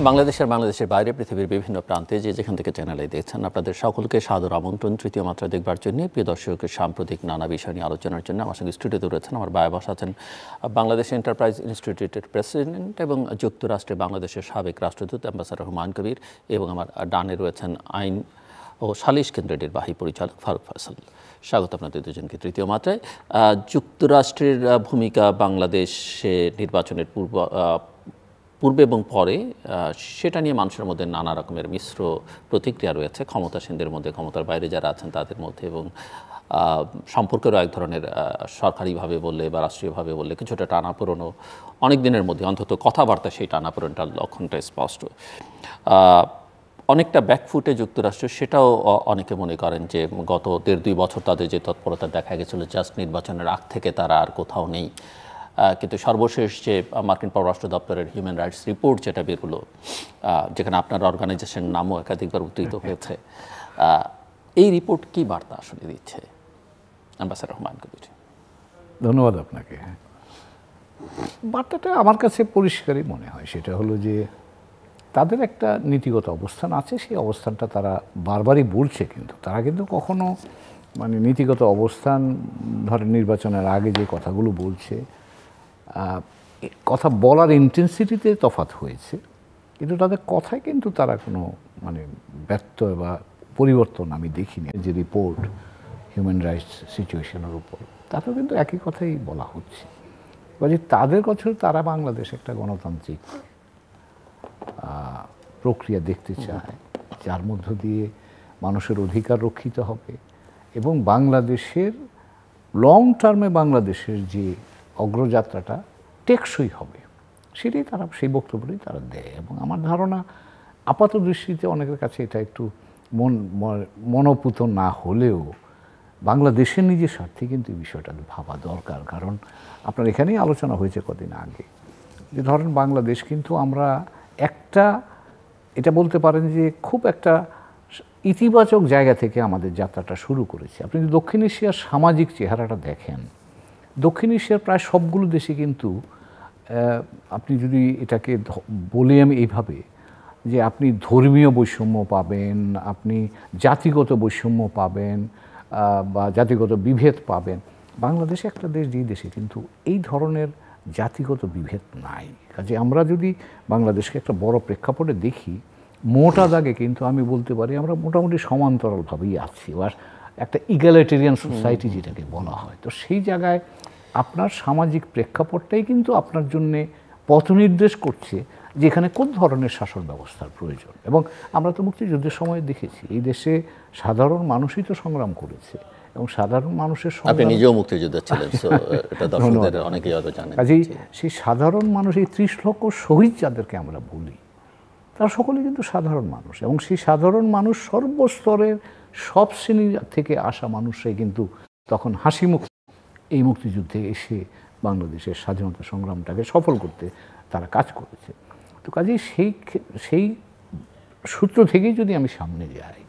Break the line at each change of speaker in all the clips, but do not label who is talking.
বাংলাদেশের বাইরে পৃথিবীর বিভিন্ন প্রান্তে যেখান থেকে চ্যানেলে দেখছেন আপনাদের সকলকে সাদর আমন্ত্রণ তৃতীয় মাত্রা দেখবার জন্য। প্রিয় দর্শক, সাম্প্রতিক নানা বিষয় নিয়ে আলোচনার জন্য আমার সঙ্গে স্টুডিওতে রয়েছেন আমার বাবা বসা আছেন বাংলাদেশ এন্টারপ্রাইজ ইনস্টিটিউটের প্রেসিডেন্ট এবং যুক্তরাষ্ট্রে বাংলাদেশের সাবেক রাষ্ট্রদূত অ্যাম্বাসাডর হুমায়ুন কবির, এবং আমার ডানে রয়েছেন আইন ও সালিশ কেন্দ্রের নির্বাহী পরিচালক ফারুক ফয়সাল। স্বাগত আপনাদের দুজনকে তৃতীয় মাত্রায়। যুক্তরাষ্ট্রের ভূমিকা বাংলাদেশে নির্বাচনের পূর্বে এবং পরে, সেটা নিয়ে মানুষের মধ্যে নানা রকমের মিশ্র প্রতিক্রিয়া রয়েছে, ক্ষমতাসীনদের মধ্যে, ক্ষমতার বাইরে যারা আছেন তাদের মধ্যে, এবং সম্পর্কেরও এক ধরনের সরকারিভাবে বললে বা রাষ্ট্রীয়ভাবে বললে কিছুটা টানাপোড়েনও অনেক দিনের মধ্যে, অন্তত কথাবার্তা সেই টানাপোড়েনটার লক্ষণটা স্পষ্ট। অনেকটা ব্যাকফুটে যুক্তরাষ্ট্র, সেটাও অনেকে মনে করেন যে গত 1.5-2 বছর তাদের যে তৎপরতা দেখা গেছিলো জাস্ট নির্বাচনের আগ থেকে তারা আর কোথাও নেই। কিন্তু সর্বশেষ যে মার্কিন পররাষ্ট্র দপ্তরের হিউম্যান রাইটস রিপোর্ট যেটা বের হলো, যেখানে আপনার অর্গানাইজেশন নামও একাধিকবার উদ্ধৃত হয়েছে, এই রিপোর্ট কি বার্তা আসলে দিচ্ছে অ্যাম্বাসাডর হুমায়ুন কবির?
ধন্যবাদ আপনাকে। বার্তাটা আমার কাছে পরিষ্কারই মনে হয়, সেটা হলো যে তাদের একটা নীতিগত অবস্থান আছে, সেই অবস্থানটা তারা বারবারই বলছে, কিন্তু তারা কিন্তু কখনো মানে নীতিগত অবস্থান ধরেন নির্বাচনের আগে যে কথাগুলো বলছে, কথা বলার ইন্টেন্সিটিতে তফাৎ হয়েছে, কিন্তু তাদের কথায় কিন্তু তারা কোনো মানে ব্যত্যয় বা পরিবর্তন আমি দেখিনি। যে রিপোর্ট হিউম্যান রাইটস সিচুয়েশনের উপর, তাতেও কিন্তু একই কথাই বলা হচ্ছে। কাজে তাদের কাছে তারা বাংলাদেশ একটা গণতান্ত্রিক প্রক্রিয়া দেখতে চায়, যার মধ্য দিয়ে মানুষের অধিকার রক্ষিত হবে এবং বাংলাদেশের লং টার্মে বাংলাদেশের যে অগ্রযাত্রাটা টেকসই হবে, সেটাই তারা, সেই বক্তব্যটাই তারা দেয়। এবং আমার ধারণা আপাত দৃষ্টিতে অনেকের কাছে এটা একটু মনোপুত না হলেও বাংলাদেশের নিজের স্বার্থে কিন্তু এই বিষয়টা ভাবা দরকার। কারণ আপনার এখানেই আলোচনা হয়েছে কদিন আগে যে ধরেন বাংলাদেশ কিন্তু আমরা একটা, এটা বলতে পারেন যে খুব একটা ইতিবাচক জায়গা থেকে আমাদের যাত্রাটা শুরু করেছি। আপনি যদি দক্ষিণ এশিয়ার সামাজিক চেহারাটা দেখেন, দক্ষিণ এশিয়ার প্রায় সবগুলো দেশে কিন্তু আপনি যদি এটাকে বলি আমি এইভাবে, যে আপনি ধর্মীয় বৈষম্য পাবেন, আপনি জাতিগত বৈষম্য পাবেন বা জাতিগত বিভেদ পাবেন। বাংলাদেশে একটা দেশ, যেই দেশে কিন্তু এই ধরনের জাতিগত বিভেদ নাই। কাজে আমরা যদি বাংলাদেশকে একটা বড় প্রেক্ষাপটে দেখি, মোটা দাগে কিন্তু আমি বলতে পারি আমরা মোটামুটি সমান্তরালভাবেই আছি, আর একটা ইগ্যালিটেরিয়ান সোসাইটি যেটাকে বলা হয়। তো সেই জায়গায় আপনার সামাজিক প্রেক্ষাপটটাই কিন্তু আপনার জন্যে পথ নির্দেশ করছে যেখানে কোন ধরনের শাসন ব্যবস্থার প্রয়োজন। এবং আমরা তো মুক্তিযুদ্ধের সময় দেখেছি এই দেশে সাধারণ মানুষই তো সংগ্রাম করেছে, এবং সাধারণ মানুষের সংগ্রাম,
আপনি নিজেও মুক্তিযোদ্ধা ছিলেন, এটা দর্শকদের অনেকেই হয়তো জানেন।
কাজেই সেই সাধারণ মানুষ, এই 30 লক্ষ শহীদ যাদেরকে আমরা বলি, তারা সকলেই কিন্তু সাধারণ মানুষ, এবং সেই সাধারণ মানুষ সর্বস্তরের সব শ্রেণী থেকে আসা মানুষরাই কিন্তু তখন হাসি মুখ এই মুক্তিযুদ্ধে এসে বাংলাদেশের স্বাধীনতা সংগ্রামটাকে সফল করতে তারা কাজ করেছে। তো কাজেই সেই সূত্র থেকেই যদি আমি সামনে যাই,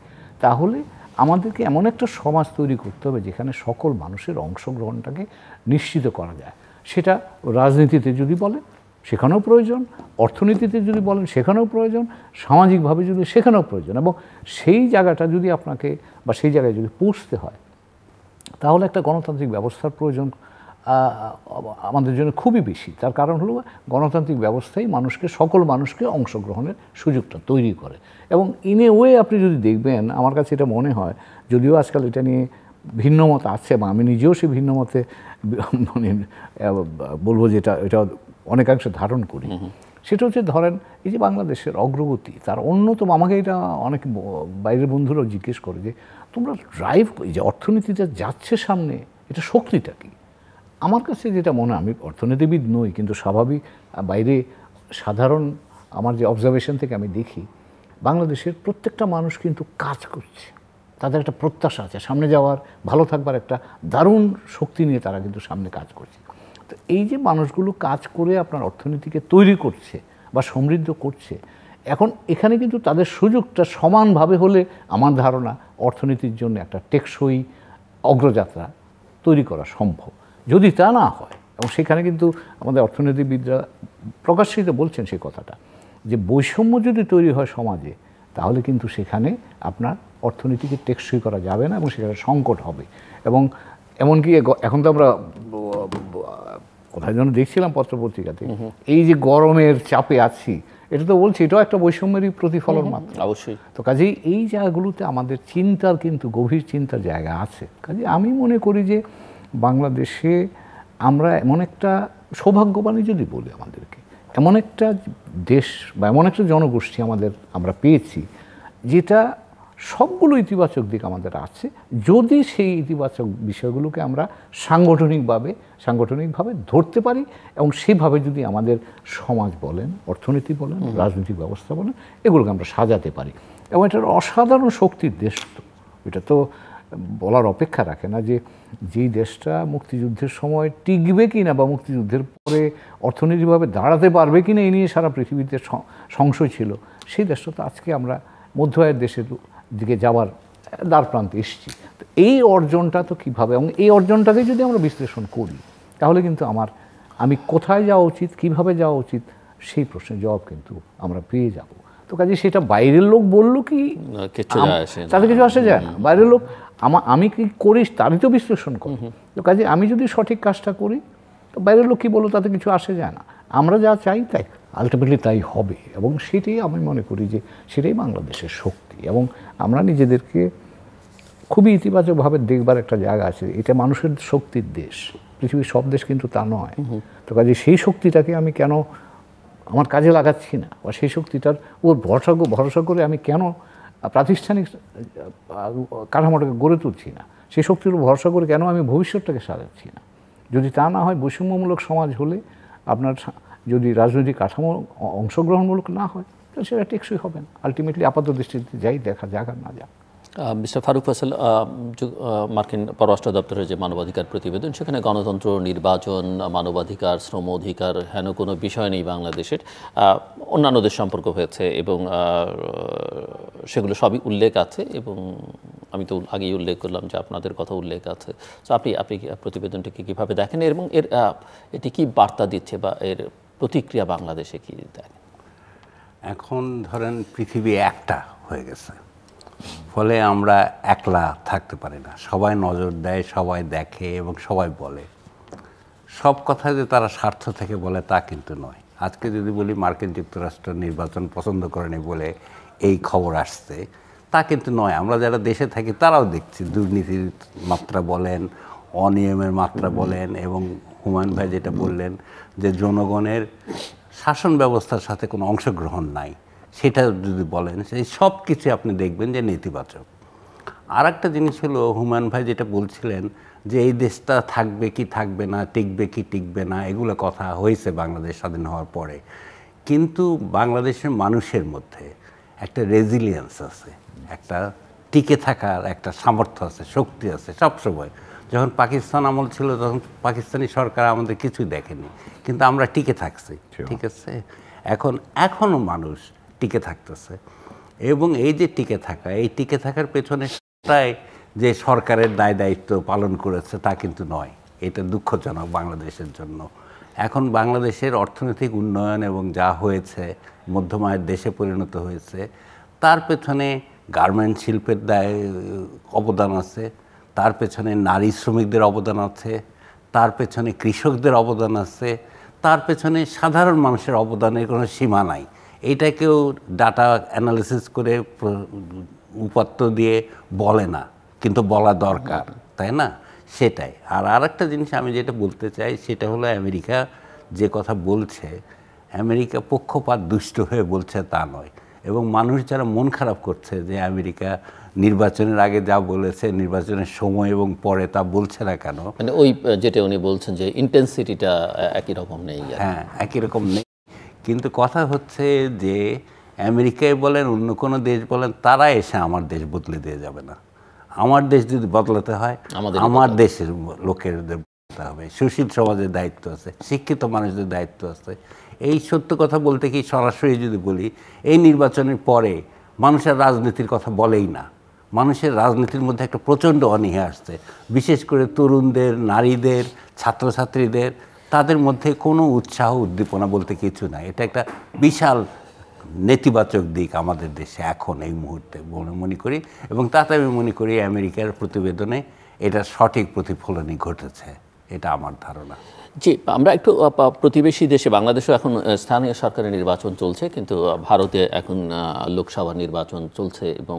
তাহলে আমাদেরকে এমন একটা সমাজ তৈরি করতে হবে যেখানে সকল মানুষের অংশগ্রহণটাকে নিশ্চিত করা যায়। সেটা রাজনীতিতে যদি বলেন সেখানেও প্রয়োজন, অর্থনীতিতে যদি বলেন সেখানেও প্রয়োজন, সামাজিকভাবে যদি সেখানেও প্রয়োজন। এবং সেই জায়গাটা যদি আপনাকে বা সেই জায়গায় যদি পৌঁছতে হয়, তাহলে একটা গণতান্ত্রিক ব্যবস্থার প্রয়োজন আমাদের জন্য খুবই বেশি। তার কারণ হলো গণতান্ত্রিক ব্যবস্থাই মানুষকে, সকল মানুষকে অংশগ্রহণের সুযোগটা তৈরি করে। এবং ইন এ ওয়ে আপনি যদি দেখবেন, আমার কাছে এটা মনে হয়, যদিও আজকাল এটা নিয়ে ভিন্নমত আছে বা আমি নিজেও সেই ভিন্নমতে মানে বলবো যে এটা অনেকাংশে ধারণ করি, সেটা হচ্ছে ধরেন এই যে বাংলাদেশের অগ্রগতি, তার অন্যতম, আমাকে এটা অনেক বাইরের বন্ধুরাও জিজ্ঞেস করে যে তোমরা ড্রাইভ, এই যে অর্থনীতিটা যাচ্ছে সামনে, এটা শক্তিটা কি? আমার কাছে যেটা মনে হয়, আমি অর্থনীতিবিদ নই, কিন্তু স্বাভাবিক বাইরে সাধারণ আমার যে অবজারভেশন থেকে আমি দেখি, বাংলাদেশের প্রত্যেকটা মানুষ কিন্তু কাজ করছে, তাদের একটা প্রত্যাশা আছে সামনে যাওয়ার, ভালো থাকবার একটা দারুণ শক্তি নিয়ে তারা কিন্তু সামনে কাজ করছে। তো এই যে মানুষগুলো কাজ করে আপনার অর্থনীতিকে তৈরি করছে বা সমৃদ্ধ করছে, এখন এখানে কিন্তু তাদের সুযোগটা সমানভাবে হলে আমার ধারণা অর্থনীতির জন্য একটা টেকসই অগ্রযাত্রা তৈরি করা সম্ভব। যদি তা না হয়, এবং সেখানে কিন্তু আমাদের অর্থনীতিবিদরা প্রকাশ্যিত বলছেন সেই কথাটা, যে বৈষম্য যদি তৈরি হয় সমাজে, তাহলে কিন্তু সেখানে আপনার অর্থনীতিকে টেকসই করা যাবে না এবং সেখানে সংকট হবে। এবং এমনকি এখন তো আমরা কোথায় যেন দেখছিলাম পত্রপত্রিকাতে, এই যে গরমের চাপে আছি, এটা তো বলছি এটাও একটা বৈষম্যেরই প্রতিফলন মাত্র।
অবশ্যই।
তো কাজেই এই জায়গাগুলোতে আমাদের চিন্তার কিন্তু গভীর চিন্তার জায়গা আছে। কাজে আমি মনে করি যে বাংলাদেশে আমরা এমন একটা সৌভাগ্যবানই যদি বলি, আমাদেরকে এমন একটা দেশ বা এমন একটা জনগোষ্ঠী আমরা পেয়েছি যেটা সবগুলো ইতিবাচক দিক আমাদের আছে, যদি সেই ইতিবাচক বিষয়গুলোকে আমরা সাংগঠনিকভাবে ধরতে পারি এবং সেভাবে যদি আমাদের সমাজ বলেন, অর্থনীতি বলেন, রাজনৈতিক ব্যবস্থা বলেন, এগুলোকে আমরা সাজাতে পারি। এবং এটার অসাধারণ শক্তির দেশ, তো এটা তো বলার অপেক্ষা রাখে না যে যেই দেশটা মুক্তিযুদ্ধের সময় টিকবে কিনা বা মুক্তিযুদ্ধের পরে অর্থনৈতিকভাবে দাঁড়াতে পারবে কিনা এই নিয়ে সারা পৃথিবীতে সংশয় ছিল, সেই দেশটা তো আজকে আমরা মধ্য আয়ের দেশের দিকে যাওয়ার দ্বার প্রান্তে এসেছি। তো এই অর্জনটা তো কীভাবে, এবং এই অর্জনটাকে যদি আমরা বিশ্লেষণ করি, তাহলে কিন্তু আমি কোথায় যাওয়া উচিত, কিভাবে যাওয়া উচিত, সেই প্রশ্নের জবাব কিন্তু আমরা পেয়ে যাব। তো কাজে সেটা বাইরের লোক বললো কি তাতে কিছু আসে যায় না। বাইরের লোক আমি কি করি তারই তো বিশ্লেষণ করি। তো কাজে আমি যদি সঠিক কাজটা করি, তো বাইরের লোক কী বললো তাতে কিছু আসে যায় না। আমরা যা চাই তাই আলটিমেটলি তাই হবে, এবং সেটাই আমি মনে করি যে সেটাই বাংলাদেশের শক্তি। এবং আমরা নিজেদেরকে খুবই ইতিবাচকভাবে দেখবার একটা জায়গা আছে। এটা মানুষের শক্তির দেশ, পৃথিবীর সব দেশ কিন্তু তা নয়। তো কাজে সেই শক্তিটাকে আমি কেন আমার কাজে লাগাচ্ছি না, বা সেই শক্তিটার ওর ভরসা করে আমি কেন প্রাতিষ্ঠানিক কাঠামোটাকে গড়ে তুলছি না, সেই শক্তির ভরসা করে কেন আমি ভবিষ্যৎটাকে সাজাচ্ছি না। যদি তা না হয়, বৈষম্যমূলক সমাজ হলে, আপনার যদি রাজনৈতিক কাঠামো অংশগ্রহণমূলক না হয়, তাহলে সেটা টেকসই হবে না। আলটিমেটলি আপাত দৃষ্টিতে যাই দেখা যাক আর না যাক।
মিস্টার ফারুক ফয়সাল, মার্কিন পররাষ্ট্র দপ্তরের যে মানবাধিকার প্রতিবেদন, সেখানে গণতন্ত্র, নির্বাচন, মানবাধিকার, শ্রম অধিকার হেন কোনো বিষয় নেই বাংলাদেশের। অন্যান্য দেশ সম্পর্ক হয়েছে এবং সেগুলো সবই উল্লেখ আছে, এবং আমি তো আগেই উল্লেখ করলাম যে আপনাদের কথা উল্লেখ আছে। তো আপনি প্রতিবেদনটিকে কীভাবে দেখেন এবং এটি কী বার্তা দিচ্ছে বা এর প্রতিক্রিয়া বাংলাদেশে কী দেখেন?
এখন ধরেন পৃথিবী একটা হয়ে গেছে, ফলে আমরা একলা থাকতে পারি না। সবাই নজর দেয়, সবাই দেখে এবং সবাই বলে। সব কথা যে তারা স্বার্থ থেকে বলে তা কিন্তু নয়। আজকে যদি বলি মার্কিন যুক্তরাষ্ট্র নির্বাচন পছন্দ করেনি বলে এই খবর আসছে, তা কিন্তু নয়। আমরা যারা দেশে থাকি তারাও দেখছি দুর্নীতির মাত্রা বলেন, অনিয়মের মাত্রা বলেন, এবং হুমায়ুন ভাই যেটা বললেন যে জনগণের শাসন ব্যবস্থার সাথে কোনো অংশগ্রহণ নাই, সেটা যদি বলেন, সেই সব কিছু আপনি দেখবেন যে নেতিবাচক। আর একটা জিনিস হলো, হুমায়ুন ভাই যেটা বলছিলেন যে এই দেশটা থাকবে কি থাকবে না, টিকবে কি টিকবে না, এগুলো কথা হয়েছে বাংলাদেশ স্বাধীন হওয়ার পরে। কিন্তু বাংলাদেশের মানুষের মধ্যে একটা রেজিলিয়েন্স আছে, একটা টিকে থাকার একটা সামর্থ্য আছে, শক্তি আছে। সবসময় যখন পাকিস্তান আমল ছিল, তখন পাকিস্তানি সরকার আমাদের কিছুই দেখেনি, কিন্তু আমরা টিকে থাকছি, ঠিক আছে। এখনও মানুষ টিকে থাকতেছে, এবং এই যে টিকে থাকা, এই টিকে থাকার পেছনে প্রায় যে সরকারের দায় দায়িত্ব পালন করেছে তা কিন্তু নয়। এটা দুঃখজনক বাংলাদেশের জন্য। এখন বাংলাদেশের অর্থনৈতিক উন্নয়ন এবং যা হয়েছে, মধ্যম আয়ের দেশে পরিণত হয়েছে, তার পেছনে গার্মেন্ট শিল্পের অবদান আছে, তার পেছনে নারী শ্রমিকদের অবদান আছে, তার পেছনে কৃষকদের অবদান আছে, তার পেছনে সাধারণ মানুষের অবদানের কোনো সীমা নাই। এইটাকেও ডাটা অ্যানালিসিস করে উপাত্ত দিয়ে বলে না, কিন্তু বলা দরকার, তাই না? সেটাই। আর একটা জিনিস আমি যেটা বলতে চাই, সেটা হলো আমেরিকা যে কথা বলছে, আমেরিকা পক্ষপাত দুষ্ট হয়ে বলছে তা নয়। এবং মানুষ যারা মন খারাপ করছে যে আমেরিকা নির্বাচনের আগে যা বলেছে, নির্বাচনের সময় এবং পরে তা বলছে না কেন,
মানে ওই যেটা উনি বলছেন যে ইন্টেন্সিটিটা একই রকম নেই।
হ্যাঁ, একই রকম নেই। কিন্তু কথা হচ্ছে যে আমেরিকায় বলেন, অন্য কোনো দেশ বলেন, তারা এসে আমার দেশ বদলে দিয়ে যাবে না। আমার দেশ যদি বদলাতে হয়, আমার দেশের লোকেদের বদলাতে হবে। সুশীল সমাজের দায়িত্ব আছে, শিক্ষিত মানুষদের দায়িত্ব আছে। এই সত্য কথা বলতে কি সরাসরি যদি বলি, এই নির্বাচনের পরে মানুষের রাজনীতির কথা বলেই না। মানুষের রাজনীতির মধ্যে একটা প্রচণ্ড অনীহা আসছে, বিশেষ করে তরুণদের, নারীদের, ছাত্রছাত্রীদের। তাদের মধ্যে কোনো উৎসাহ উদ্দীপনা বলতে কিছু নাই। এটা একটা বিশাল নেতিবাচক দিক আমাদের দেশে এখন এই মুহূর্তে মনে করি, এবং তাতে আমি মনে করি আমেরিকার প্রতিবেদনে এটা সঠিক প্রতিফলনই ঘটেছে, এটা আমার ধারণা।
জি, আমরা একটু প্রতিবেশী দেশে বাংলাদেশেও এখন স্থানীয় সরকারের নির্বাচন চলছে, কিন্তু ভারতে এখন লোকসভা নির্বাচন চলছে, এবং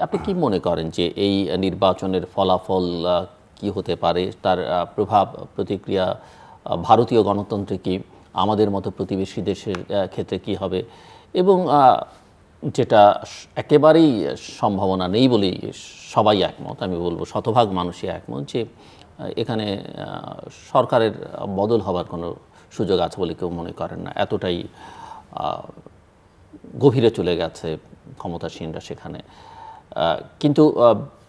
আপনি কি মনে করেন যে এই নির্বাচনের ফলাফল কি হতে পারে, তার প্রভাব প্রতিক্রিয়া ভারতীয় গণতন্ত্রে কি, আমাদের মতো প্রতিবেশী দেশের ক্ষেত্রে কি হবে, এবং যেটা একেবারেই সম্ভাবনা নেই বলেই সবাই একমত, আমি বলবো শতভাগ মানুষই একমত, যে এখানে সরকারের বদল হবার কোনো সুযোগ আছে বলে কেউ মনে করেন না, এতটাই গভীরে চলে গেছে ক্ষমতাসীনরা সেখানে। কিন্তু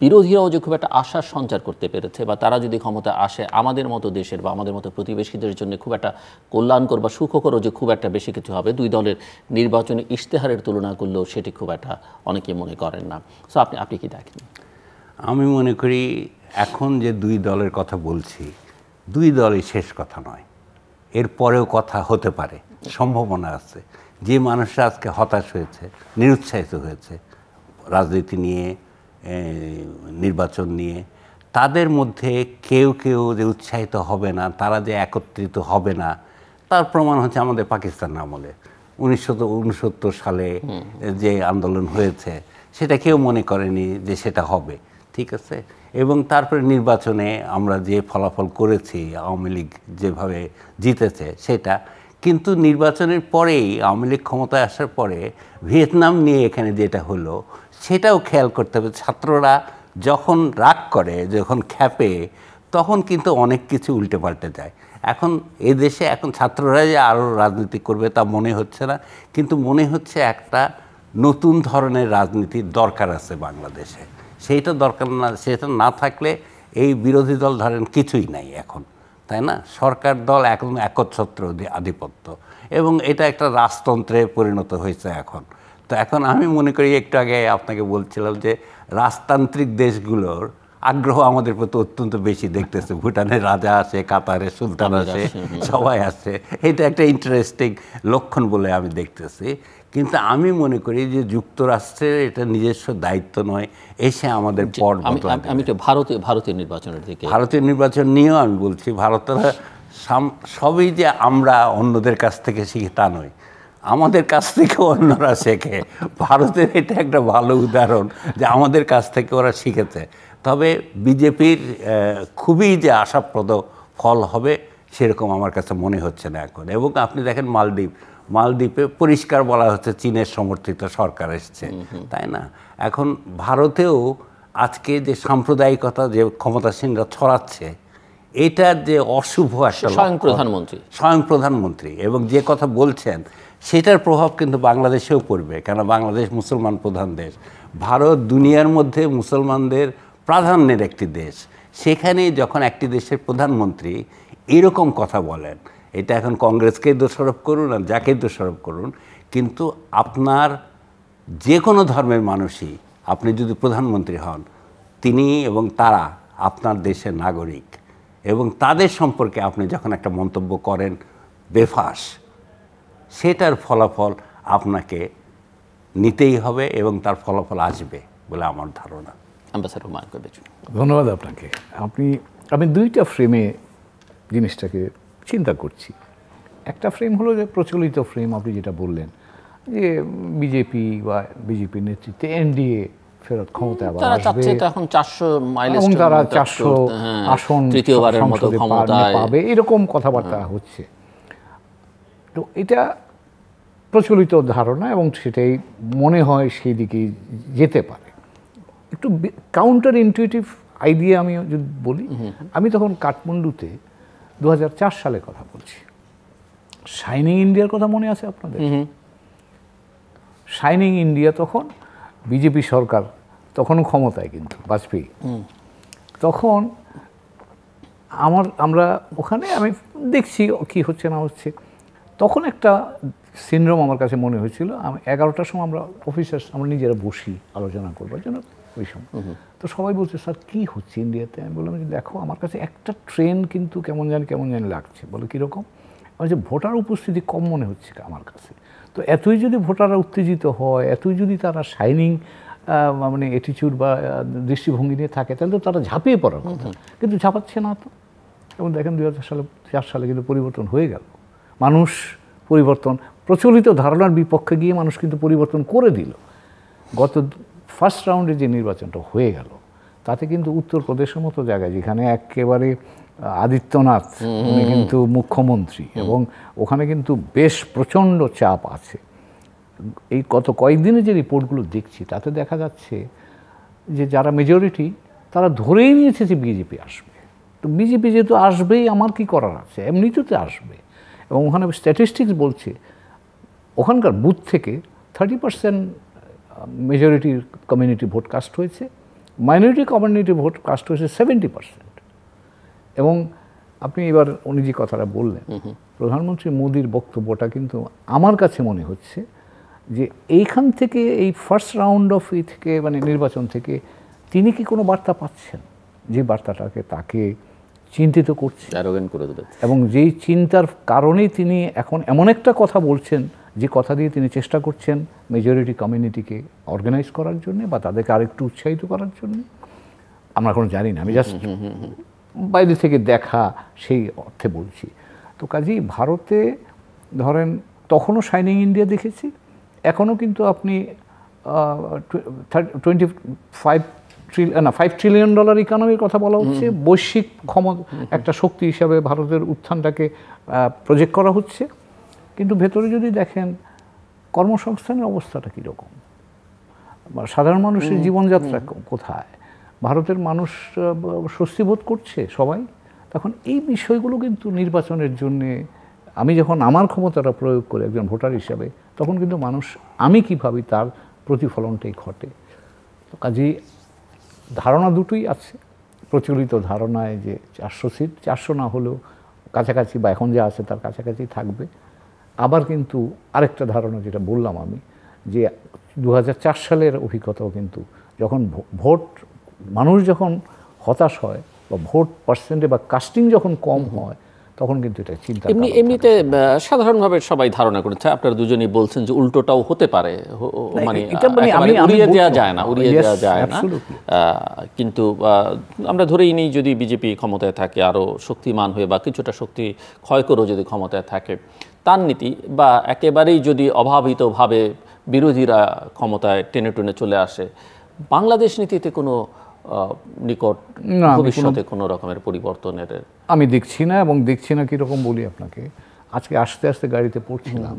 বিরোধীরাও যে খুব একটা আশার সঞ্চার করতে পেরেছে, বা তারা যদি ক্ষমতা আসে আমাদের মতো দেশের বা আমাদের মতো প্রতিবেশীদের জন্য খুব একটা কল্যাণকর বা সুখকরও যে খুব একটা বেশি কিছু হবে, দুই দলের নির্বাচনী ইশতেহারের তুলনা করলেও সেটি খুব একটা অনেকে মনে করেন না। সো আপনি কি দেখেন?
আমি মনে করি এখন যে দুই দলের কথা বলছি, দুই দলই শেষ কথা নয়, এর পরেও কথা হতে পারে, সম্ভাবনা আছে। যে মানুষরা আজকে হতাশ হয়েছে, নিরুৎসাহিত হয়েছে রাজনীতি নিয়ে, নির্বাচন নিয়ে, তাদের মধ্যে কেউ কেউ যে উৎসাহিত হবে না, তারা যে একত্রিত হবে না, তার প্রমাণ হচ্ছে আমাদের পাকিস্তান আমলে 1969 সালে যে আন্দোলন হয়েছে, সেটা কেউ মনে করেনি যে সেটা হবে, ঠিক আছে। এবং তারপরে নির্বাচনে আমরা যে ফলাফল করেছি, আওয়ামী লীগ যেভাবে জিতেছে সেটা, কিন্তু নির্বাচনের পরেই আওয়ামী লীগ ক্ষমতায় আসার পরে ভিয়েতনাম নিয়ে এখানে যেটা হলো সেটাও খেয়াল করতে হবে। ছাত্ররা যখন রাগ করে, যখন খ্যাপে, তখন কিন্তু অনেক কিছু উল্টে পাল্টে যায়। এখন এই দেশে এখন ছাত্ররা যে আরও রাজনীতি করবে তা মনে হচ্ছে না, কিন্তু মনে হচ্ছে একটা নতুন ধরনের রাজনীতির দরকার আছে বাংলাদেশে। সেইটা দরকার না, সেটা না থাকলে এই বিরোধী দল ধরেন কিছুই নাই এখন, তাই না? সরকার দল একদম একচ্ছত্র আধিপত্য, এবং এটা একটা রাজতন্ত্রে পরিণত হয়েছে এখন। তো এখন আমি মনে করি, একটু আগে আপনাকে বলছিলাম যে রাজতান্ত্রিক দেশগুলোর আগ্রহ আমাদের প্রতি অত্যন্ত বেশি দেখতেছে। ভুটানের রাজা আসে, কাতারের সুলতান আসে, সবাই আসে, এটা একটা ইন্টারেস্টিং লক্ষণ বলে আমি দেখতেছি। কিন্তু আমি মনে করি যে যুক্তরাষ্ট্রের এটা নিজস্ব দায়িত্ব নয় এসে আমাদের পট বদলাতে।
আমি একটু ভারতীয় নির্বাচনের দিকে,
ভারতীয় নির্বাচন নিয়েও আমি বলছি, ভারতেরা সবই যে আমরা অন্যদের কাছ থেকে শিখি তা নয়, আমাদের কাছ থেকে অন্যরা শেখে। ভারতের এটা একটা ভালো উদাহরণ যে আমাদের কাছ থেকে ওরা শিখেছে। তবে বিজেপির খুবই যে আশাপ্রদ ফল হবে সেরকম আমার কাছে মনে হচ্ছে না এখন। এবং আপনি দেখেন মালদ্বীপে পরিষ্কার বলা হচ্ছে চীনের সমর্থিত সরকার এসছে, তাই না? এখন ভারতেও আজকে যে সাম্প্রদায়িকতা যে ক্ষমতাসীনরা ছড়াচ্ছে, এটার যে অশুভ একটা স্বয়ং প্রধানমন্ত্রী এবং যে কথা বলছেন সেটার প্রভাব কিন্তু বাংলাদেশেও পড়বে, কেন বাংলাদেশ মুসলমান প্রধান দেশ। ভারত দুনিয়ার মধ্যে মুসলমানদের প্রাধান্যের একটি দেশ, সেখানে যখন একটি দেশের প্রধানমন্ত্রী এরকম কথা বলেন, এটা এখন কংগ্রেসকে দোষারোপ করুন আর যাকে দোষারোপ করুন, কিন্তু আপনার যে কোনো ধর্মের মানুষই আপনি যদি প্রধানমন্ত্রী হন, তিনি এবং তারা আপনার দেশের নাগরিক, এবং তাদের সম্পর্কে আপনি যখন একটা মন্তব্য করেন বেফাঁস, সেটার ফলাফল আপনাকে নিতেই হবে এবং তার ফলাফল আসবে বলে আমার ধারণা।
ধন্যবাদ আপনাকে। আমি দুইটা ফ্রেমে জিনিসটাকে চিন্তা করছি। একটা ফ্রেম হলো যে প্রচলিত ফ্রেম, আপনি যেটা বললেন যে বিজেপি বা বিজেপির নেতৃত্বে এনডিএ ফেরত ক্ষমতায় আবার আসবে,
এখন 400
এবং তারা 400 আসন
তৃতীয়বারের মতো ক্ষমতায়
পাবে, এরকম কথাবার্তা হচ্ছে। তো এটা প্রচলিত ধারণা এবং সেটাই মনে হয় সেই দিকেই যেতে পারে। একটু কাউন্টার ইনটিউটিভ আইডিয়া আমি যদি বলি, আমি তখন কাঠমান্ডুতে 2004 সালে কথা বলছি। শাইনিং ইন্ডিয়ার কথা মনে আছে আপনাদের? শাইনিং ইন্ডিয়া তখন বিজেপি সরকার, তখনও ক্ষমতায় কিন্তু বাজপেয়ী। তখন আমরা ওখানে আমি দেখছি কি হচ্ছে না হচ্ছে। তখন একটা সিনড্রোম আমার কাছে মনে হয়েছিল। 11টার সময় আমরা অফিসার্স আমরা নিজেরা বসি আলোচনা করবার জন্য ওই সময়। তো সবাই বলছে, স্যার কী হচ্ছে ইন্ডিয়াতে? আমি বললাম যে দেখো, আমার কাছে একটা ট্রেন কিন্তু কেমন জানি লাগছে। বলে কীরকম? যে ভোটার উপস্থিতি কম মনে হচ্ছে আমার কাছে। তো এতই যদি ভোটাররা উত্তেজিত হয়, এতই যদি তারা শাইনিং মানে অ্যাটিটিউড বা দৃষ্টিভঙ্গি নিয়ে থাকে, তাহলে তো তারা ঝাঁপিয়ে পড়ার কথা, কিন্তু ঝাঁপাচ্ছে না তো। এবং দেখেন 2004 সালে কিন্তু পরিবর্তন হয়ে গেল। মানুষ পরিবর্তন, প্রচলিত ধারণার বিপক্ষে গিয়ে মানুষ কিন্তু পরিবর্তন করে দিল। গত ফার্স্ট রাউন্ডে যে নির্বাচনটা হয়ে গেল, তাতে কিন্তু উত্তরপ্রদেশের মতো জায়গায়, যেখানে একেবারে আদিত্যনাথ উনি কিন্তু মুখ্যমন্ত্রী, এবং ওখানে কিন্তু বেশ প্রচণ্ড চাপ আছে। এই গত কয়েকদিনে যে রিপোর্টগুলো দেখছি, তাতে দেখা যাচ্ছে যে যারা মেজরিটি, তারা ধরেই নিয়েছে যে বিজেপি আসবে। তো বিজেপি যেহেতু আসবেই, আমার কি করার আছে, এমনিতেতে আসবে। এবং ওখানে স্ট্যাটিস্টিক্স বলছে ওখানকার বুথ থেকে 30% মেজরিটি কমিউনিটি ভোট কাস্ট হয়েছে, মাইনরিটি কমিউনিটি ভোট কাস্ট হয়েছে 70%। এবং আপনি এবার উনি যে কথাটা বললেন, প্রধানমন্ত্রী মোদির বক্তব্যটা কিন্তু আমার কাছে মনে হচ্ছে যে এইখান থেকে, এই ফার্স্ট রাউন্ড অফ থেকে মানে নির্বাচন থেকে তিনি কি কোনো বার্তা পাচ্ছেন, যে বার্তাটাকে তাকে চিন্তিত করছে,
অ্যারোগেন্ট করে দেবে।
এবং যেই চিন্তার কারণেই তিনি এখন এমন একটা কথা বলছেন, যে কথা দিয়ে তিনি চেষ্টা করছেন মেজরিটি কমিউনিটিকে অর্গানাইজ করার জন্য বা তাদেরকে আরেকটু উৎসাহিত করার জন্য। আমরা এখন জানি না, আমি জাস্ট বাইরে থেকে দেখা সেই অর্থে বলছি। তো কাজেই ভারতে ধরেন তখনও শাইনিং ইন্ডিয়া দেখেছি, এখনও কিন্তু আপনি $5 ট্রিলিয়ন ইকোনমির কথা বলা হচ্ছে, বৈশ্বিক ক্ষমতা একটা শক্তি হিসাবে ভারতের উত্থানটাকে প্রজেক্ট করা হচ্ছে। কিন্তু ভেতরে যদি দেখেন কর্মসংস্থানের অবস্থাটা কীরকম, বা সাধারণ মানুষের জীবনযাত্রা কোথায়, ভারতের মানুষ স্বস্তি বোধ করছে সবাই, তখন এই বিষয়গুলো কিন্তু নির্বাচনের জন্যে আমি যখন আমার ক্ষমতাটা প্রয়োগ করি একজন ভোটার হিসাবে, তখন কিন্তু মানুষ আমি কী ভাবি তার প্রতিফলনটাই ঘটে। তো কাজেই ধারণা দুটোই আছে। প্রচলিত ধারণায় যে 400 সিট, 400 না হলেও কাছাকাছি বা এখন যা আছে তার কাছাকাছি থাকবে। আবার কিন্তু আরেকটা ধারণা যেটা বললাম আমি, যে 2004 সালের অভিজ্ঞতাও কিন্তু যখন ভোট, মানুষ যখন হতাশ হয় বা ভোট পার্সেন্টে বা কাস্টিং যখন কম হয়, তখন কিন্তু এটা চিন্তা।
এমনিতে সাধারণভাবে সবাই ধারণা করেছে, আপনারা দুজনেই বলছেন যে উল্টোটাও হতে পারে, মানে উড়িয়ে দেওয়া যায় না, উড়িয়ে দেওয়া যায় না। কিন্তু আমরা ধরেই নিই যদি বিজেপি ক্ষমতায় থাকে, আরও শক্তিমান হয়ে বা কিছুটা শক্তি ক্ষয় করেও যদি ক্ষমতায় থাকে, তার নীতি বা একেবারেই যদি অভাবিতভাবে বিরোধীরা ক্ষমতায় টেনে টেনে চলে আসে, বাংলাদেশ নীতিতে কোনো নিকট ভবিষ্যতে কোনো রকমের পরিবর্তনের
আমি দেখছি না। এবং দেখছি না কীরকম বলি আপনাকে, আজকে আস্তে আস্তে গাড়িতে পড়ছিলাম,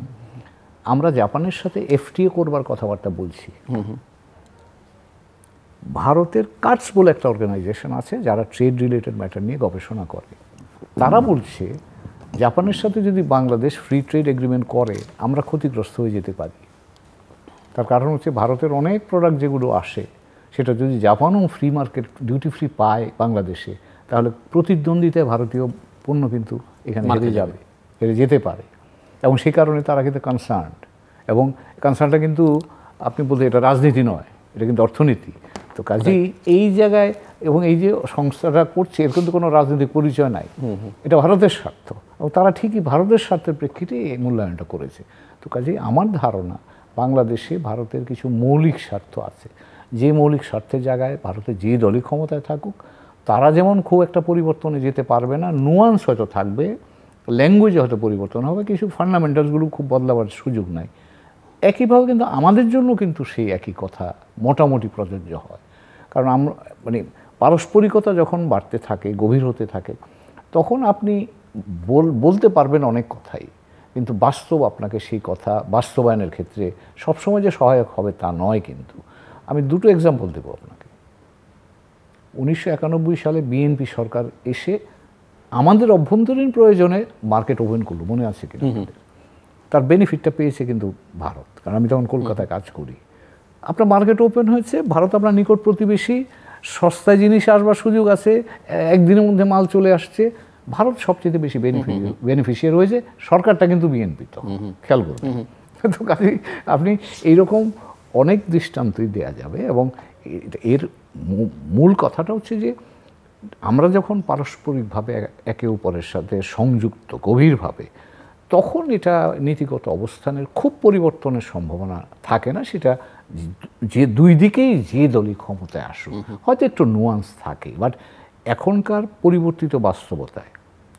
আমরা জাপানের সাথে এফটিএ করবার কথাবার্তা বলছি। ভারতের কাটস বলে একটা অর্গানাইজেশন আছে যারা ট্রেড রিলেটেড ম্যাটার নিয়ে গবেষণা করে, তারা বলছে জাপানের সাথে যদি বাংলাদেশ ফ্রি ট্রেড এগ্রিমেন্ট করে, আমরা ক্ষতিগ্রস্ত হয়ে যেতে পারি। তার কারণ হচ্ছে ভারতের অনেক প্রোডাক্ট যেগুলো আসে, সেটা যদি জাপানও ফ্রি মার্কেট ডিউটি ফ্রি পায় বাংলাদেশে, তাহলে প্রতিদ্বন্দ্বিতায় ভারতীয় পণ্য কিন্তু এখানে হেরে যেতে পারে। এবং সেই কারণে তারা কিন্তু কনসার্নড। এবং কনসার্নটা কিন্তু আপনি বলতে এটা রাজনীতি নয়, এটা কিন্তু অর্থনীতি। তো কাজেই এই জায়গায়, এবং এই যে সংস্থাটা করছে, এর কিন্তু কোনো রাজনৈতিক পরিচয় নাই, এটা ভারতের স্বার্থ, এবং তারা ঠিকই ভারতের স্বার্থের প্রেক্ষিতে এই মূল্যায়নটা করেছে। তো কাজেই আমার ধারণা বাংলাদেশে ভারতের কিছু মৌলিক স্বার্থ আছে, যে মৌলিক স্বার্থের জায়গায় ভারতের যে দলই ক্ষমতায় থাকুক, তারা যেমন খুব একটা পরিবর্তনে যেতে পারবে না, নুয়ান্স হয়তো থাকবে, ল্যাঙ্গুয়েজে হয়তো পরিবর্তন হবে, কিছু ফান্ডামেন্টালসগুলো খুব বদলাবার সুযোগ নাই। একইভাবে কিন্তু আমাদের জন্য কিন্তু সেই একই কথা মোটামুটি প্রযোজ্য হয়। কারণ আমরা মানে পারস্পরিকতা যখন বাড়তে থাকে, গভীর হতে থাকে, তখন আপনি বলতে পারবেন অনেক কথাই, কিন্তু বাস্তব আপনাকে সেই কথা বাস্তবায়নের ক্ষেত্রে সবসময় যে সহায়ক হবে তা নয়। কিন্তু আমি দুটো এক্সাম্পল দেবো আপনাকে। 1991 সালে বিএনপি সরকার এসে আমাদের অভ্যন্তরীণ প্রয়োজনে মার্কেট ওপেন করলো, মনে আছে কিনা? তার বেনিফিটটা পেয়েছে কিন্তু ভারত, কারণ আমি তখন কলকাতায় কাজ করি। আপনার মার্কেট ওপেন হয়েছে, ভারত আপনার নিকট প্রতিবেশী, সস্তায় জিনিস আসবার সুযোগ আছে, একদিনের মধ্যে মাল চলে আসছে, ভারত সবচেয়ে বেশি বেনিফিশিয়ারি হয়েছে, সরকারটা কিন্তু বিএনপি। তো খেয়াল করবেন। তো কাজেই আপনি এইরকম অনেক দৃষ্টান্তই দেওয়া যাবে। এবং এর মূল কথাটা হচ্ছে যে আমরা যখন পারস্পরিকভাবে একে অপরের সাথে সংযুক্ত গভীরভাবে, তখন এটা নীতিগত অবস্থানের খুব পরিবর্তনের সম্ভাবনা থাকে না। সেটা যে দুই দিকেই যে দলই ক্ষমতায় আসুক হয়তো একটু নুয়ান্স থাকে, বাট এখনকার পরিবর্তিত বাস্তবতায়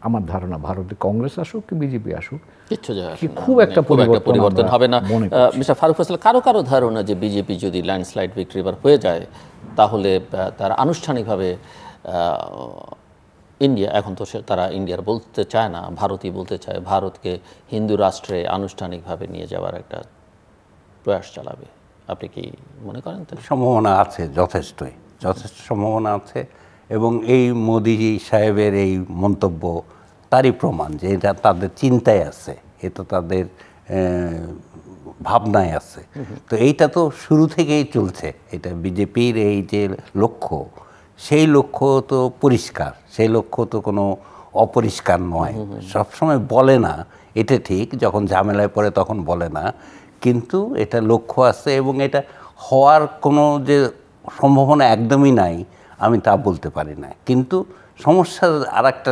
আমার ধারণা ভারতে কংগ্রেস আসুক কি বিজেপি আসুক
কিচ্ছু যায় আসে না।
খুব একটা
পরিবর্তন হবে না।
মনে করছি।
মিস্টার ফারুক ফয়সাল, কারো ধারণা যে বিজেপি যদি ল্যান্ডস্লাইড ভিক্টরি এবার হয়ে যায় তাহলে তারা আনুষ্ঠানিকভাবে ইন্ডিয়া, এখন তো তারা ইন্ডিয়ার বলতে চায় না, ভারতই বলতে চায়, ভারতকে হিন্দু রাষ্ট্রে আনুষ্ঠানিকভাবে নিয়ে যাওয়ার একটা প্রয়াস চালাবে। আপনি কি মনে করেন?
সম্ভাবনা আছে, যথেষ্ট সম্ভাবনা আছে। এবং এই মোদি সাহেবের এই মন্তব্য তারই প্রমাণ যে এটা তাদের চিন্তায় আছে, এটা তাদের ভাবনায় আছে। তো এইটা তো শুরু থেকেই চলছে। এটা বিজেপির এই যে লক্ষ্য, সেই লক্ষ্য তো পরিষ্কার, সেই লক্ষ্য তো কোনো অপরিষ্কার নয়। সবসময় বলে না, এটা ঠিক, যখন ঝামেলায় পড়ে তখন বলে না, কিন্তু এটা লক্ষ্য আছে এবং এটা হওয়ার কোনো যে সম্ভাবনা একদমই নাই আমি তা বলতে পারি না। কিন্তু সমস্যার আর একটা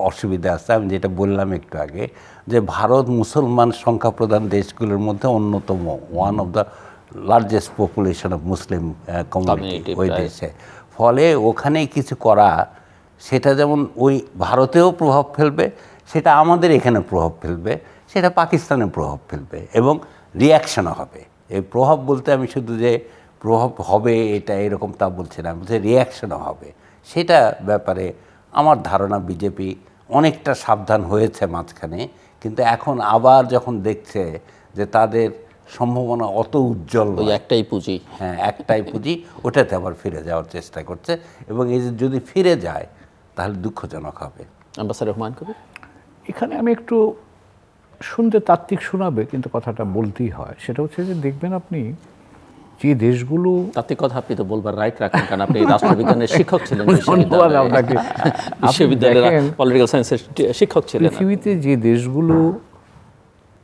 অসুবিধা আছে, আমি যেটা বললাম একটু আগে, যে ভারত মুসলমান সংখ্যাপ্রধান দেশগুলোর মধ্যে অন্যতম, one of the largest population of Muslim community ওই দেশে। ফলে ওখানে কিছু করা, সেটা যেমন ওই ভারতেও প্রভাব ফেলবে, সেটা আমাদের এখানে প্রভাব ফেলবে, সেটা পাকিস্তানে প্রভাব ফেলবে এবং রিয়াকশনও হবে। এই প্রভাব বলতে আমি শুধু যে প্রভাব হবে এটা এরকম তা বলছি না, বলছি রিয়াকশনও হবে। সেটা ব্যাপারে আমার ধারণা বিজেপি অনেকটা সাবধান হয়েছে মাঝখানে, কিন্তু এখন আবার যখন দেখছে যে তাদের সম্ভাবনা অত উজ্জ্বল,
ওই একটাই পুঁজি,
হ্যাঁ একটাই পুঁজি, ওটাতে আবার ফিরে যাওয়ার চেষ্টা করছে। এবং এই যে যদি ফিরে যায় তাহলে দুঃখজনক হবে।
অ্যাম্বাসাডর হুমায়ুন কবির,
এখানে আমি একটু শুনতে তাত্ত্বিক শোনাবে, কিন্তু কথাটা বলতেই হয়। সেটা হচ্ছে যে দেখবেন আপনি যে দেশগুলো,
তাত্ত্বিক কথা আপনি তো বলবার রাইট রাখেন, কারণ আপনি রাষ্ট্রবিজ্ঞানের শিক্ষক ছিলেন,
আপনাকে
বিশ্ববিদ্যালয়ের পলিটিক্যাল সায়েন্সের শিক্ষক ছিলেন।
পৃথিবীতে যে দেশগুলো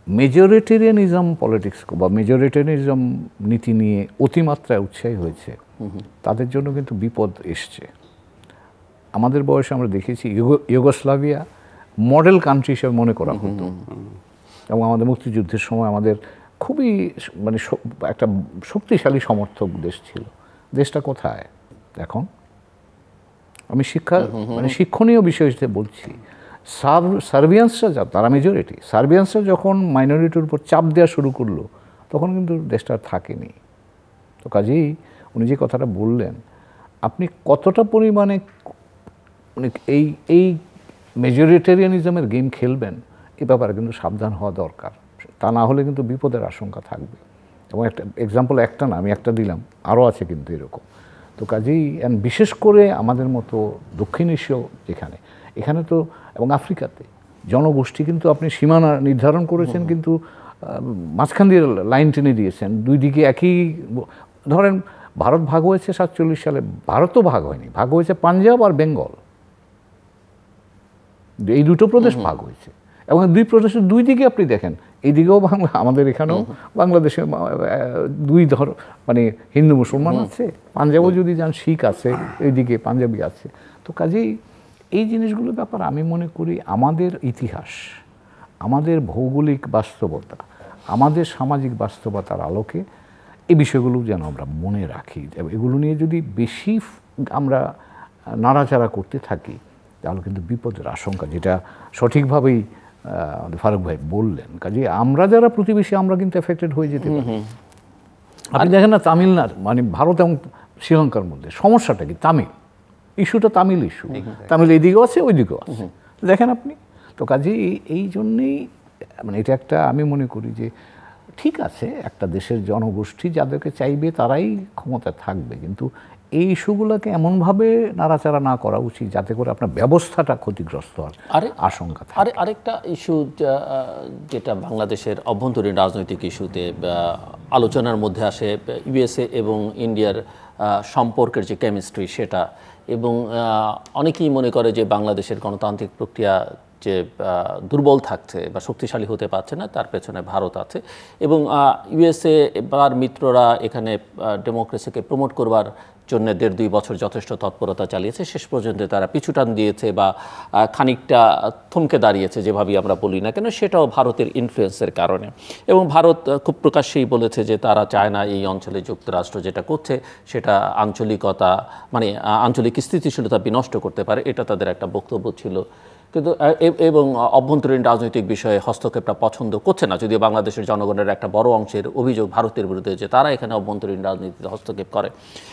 মেজরিটেরিয়ানিজম পলিটিক্স বা মেজরিটেরিয়ানিজম নীতি নিয়ে অতিমাত্রায় উৎসাহী হয়েছে, তাদের জন্য কিন্তু বিপদ এসছে। আমাদের বয়সে আমরা দেখেছি ইউগোস্লাভিয়া মডেল কান্ট্রি হিসেবে মনে করা হতো, এবং আমাদের মুক্তিযুদ্ধের সময় আমাদের খুবই মানে একটা শক্তিশালী সমর্থক দেশ ছিল। দেশটা কোথায় এখন? আমি মানে শিক্ষণীয় বিষয় হিসেবে বলছি, সার্বিয়ানসরা তারা মেজরিটি, সার্বিয়ানসরা যখন মাইনরিটির উপর চাপ দেওয়া শুরু করলো তখন কিন্তু দেশটা থাকেনি। তো কাজেই উনি যে কথাটা বললেন, আপনি কতটা পরিমাণে মানে এই মেজরিটেরিয়ানিজমের গেম খেলবেন এ ব্যাপারে কিন্তু সাবধান হওয়া দরকার। তা না হলে কিন্তু বিপদের আশঙ্কা থাকবে। এবং একটা এক্সাম্পল একটা না, আমি একটা দিলাম, আরও আছে কিন্তু এরকম। তো কাজেই বিশেষ করে আমাদের মতো দক্ষিণ এশীয় যেখানে, এখানে তো এবং আফ্রিকাতে জনগোষ্ঠী কিন্তু আপনি সীমানা নির্ধারণ করেছেন, কিন্তু মাঝখান দিয়ে লাইন টেনে দিয়েছেন, দুই দিকে একই। ধরেন ভারত ভাগ হয়েছে 47 সালে, ভারতও ভাগ হয়নি, ভাগ হয়েছে পাঞ্জাব আর বেঙ্গল, এই দুটো প্রদেশ ভাগ হয়েছে। এবং দুই প্রদেশের দুই দিকে আপনি দেখেন, এইদিকেও বাংলা, আমাদের এখানেও বাংলাদেশে দুই মানে হিন্দু মুসলমান আছে, পাঞ্জাবও যদি যান শিখ আছে, এইদিকে পাঞ্জাবি আছে। তো কাজেই এই জিনিসগুলোর ব্যাপার আমি মনে করি আমাদের ইতিহাস, আমাদের ভৌগোলিক বাস্তবতা, আমাদের সামাজিক বাস্তবতার আলোকে এই বিষয়গুলো যেন আমরা মনে রাখি। এগুলো নিয়ে যদি বেশি আমরা নাড়াচাড়া করতে থাকি তাহলে কিন্তু বিপদের আশঙ্কা, যেটা সঠিকভাবেই ফারুক ভাই বললেন। কাজে আমরা যারা প্রতিবেশী আমরা কিন্তু এফেক্টেড হয়ে যেতে পারি। আপনি দেখেন না তামিলনাড়ু, মানে ভারত এবং শ্রীলঙ্কার মধ্যে সমস্যাটা কি? তামিল ইস্যুটা, তামিল ইস্যু, তামিল এইদিকেও আছে ওইদিকেও আছে, দেখেন আপনি। তো কাজে এই জন্যেই মানে এটা একটা, আমি মনে করি যে ঠিক আছে, একটা দেশের জনগোষ্ঠী যাদেরকে চাইবে তারাই ক্ষমতায় থাকবে, কিন্তু এই ইস্যুগুলোকে এমনভাবে নাড়াচাড়া না করা উচিত যাতে করে আপনার ব্যবস্থাটা ক্ষতিগ্রস্ত হওয়ার আশঙ্কা থাকে।
আরেকটা ইস্যু যেটা বাংলাদেশের অভ্যন্তরীণ রাজনৈতিক ইস্যুতে আলোচনার মধ্যে আসে, ইউএসএ এবং ইন্ডিয়ার সম্পর্কের যে কেমিস্ট্রি সেটা, এবং অনেকেই মনে করে যে বাংলাদেশের গণতান্ত্রিক প্রক্রিয়া যে দুর্বল থাকছে বা শক্তিশালী হতে পারছে না, তার পেছনে ভারত আছে। এবং ইউএসএ এবার মিত্ররা এখানে ডেমোক্রেসিকে প্রমোট করবার জন্য 1.5-2 বছর যথেষ্ট তৎপরতা চালিয়েছে। শেষ পর্যন্ত তারা পিছুটান দিয়েছে বা খানিকটা থমকে দাঁড়িয়েছে, যেভাবেই আমরা বলি না কেন, সেটাও ভারতের ইনফ্লুয়েন্সের কারণে। এবং ভারত খুব প্রকাশ্যেই বলেছে যে তারা চায় না এই অঞ্চলে যুক্তরাষ্ট্র যেটা করছে সেটা আঞ্চলিকতা, মানে আঞ্চলিক স্থিতিশীলতা বিনষ্ট করতে পারে, এটা তাদের একটা বক্তব্য ছিল। কিন্তু এবং অভ্যন্তরীণ রাজনৈতিক বিষয়ে হস্তক্ষেপটা পছন্দ করছে না, যদিও বাংলাদেশের জনগণের একটা বড় অংশের অভিযোগ ভারতের বিরুদ্ধে যে তারা এখানে অভ্যন্তরীণ রাজনীতিতে হস্তক্ষেপ করে।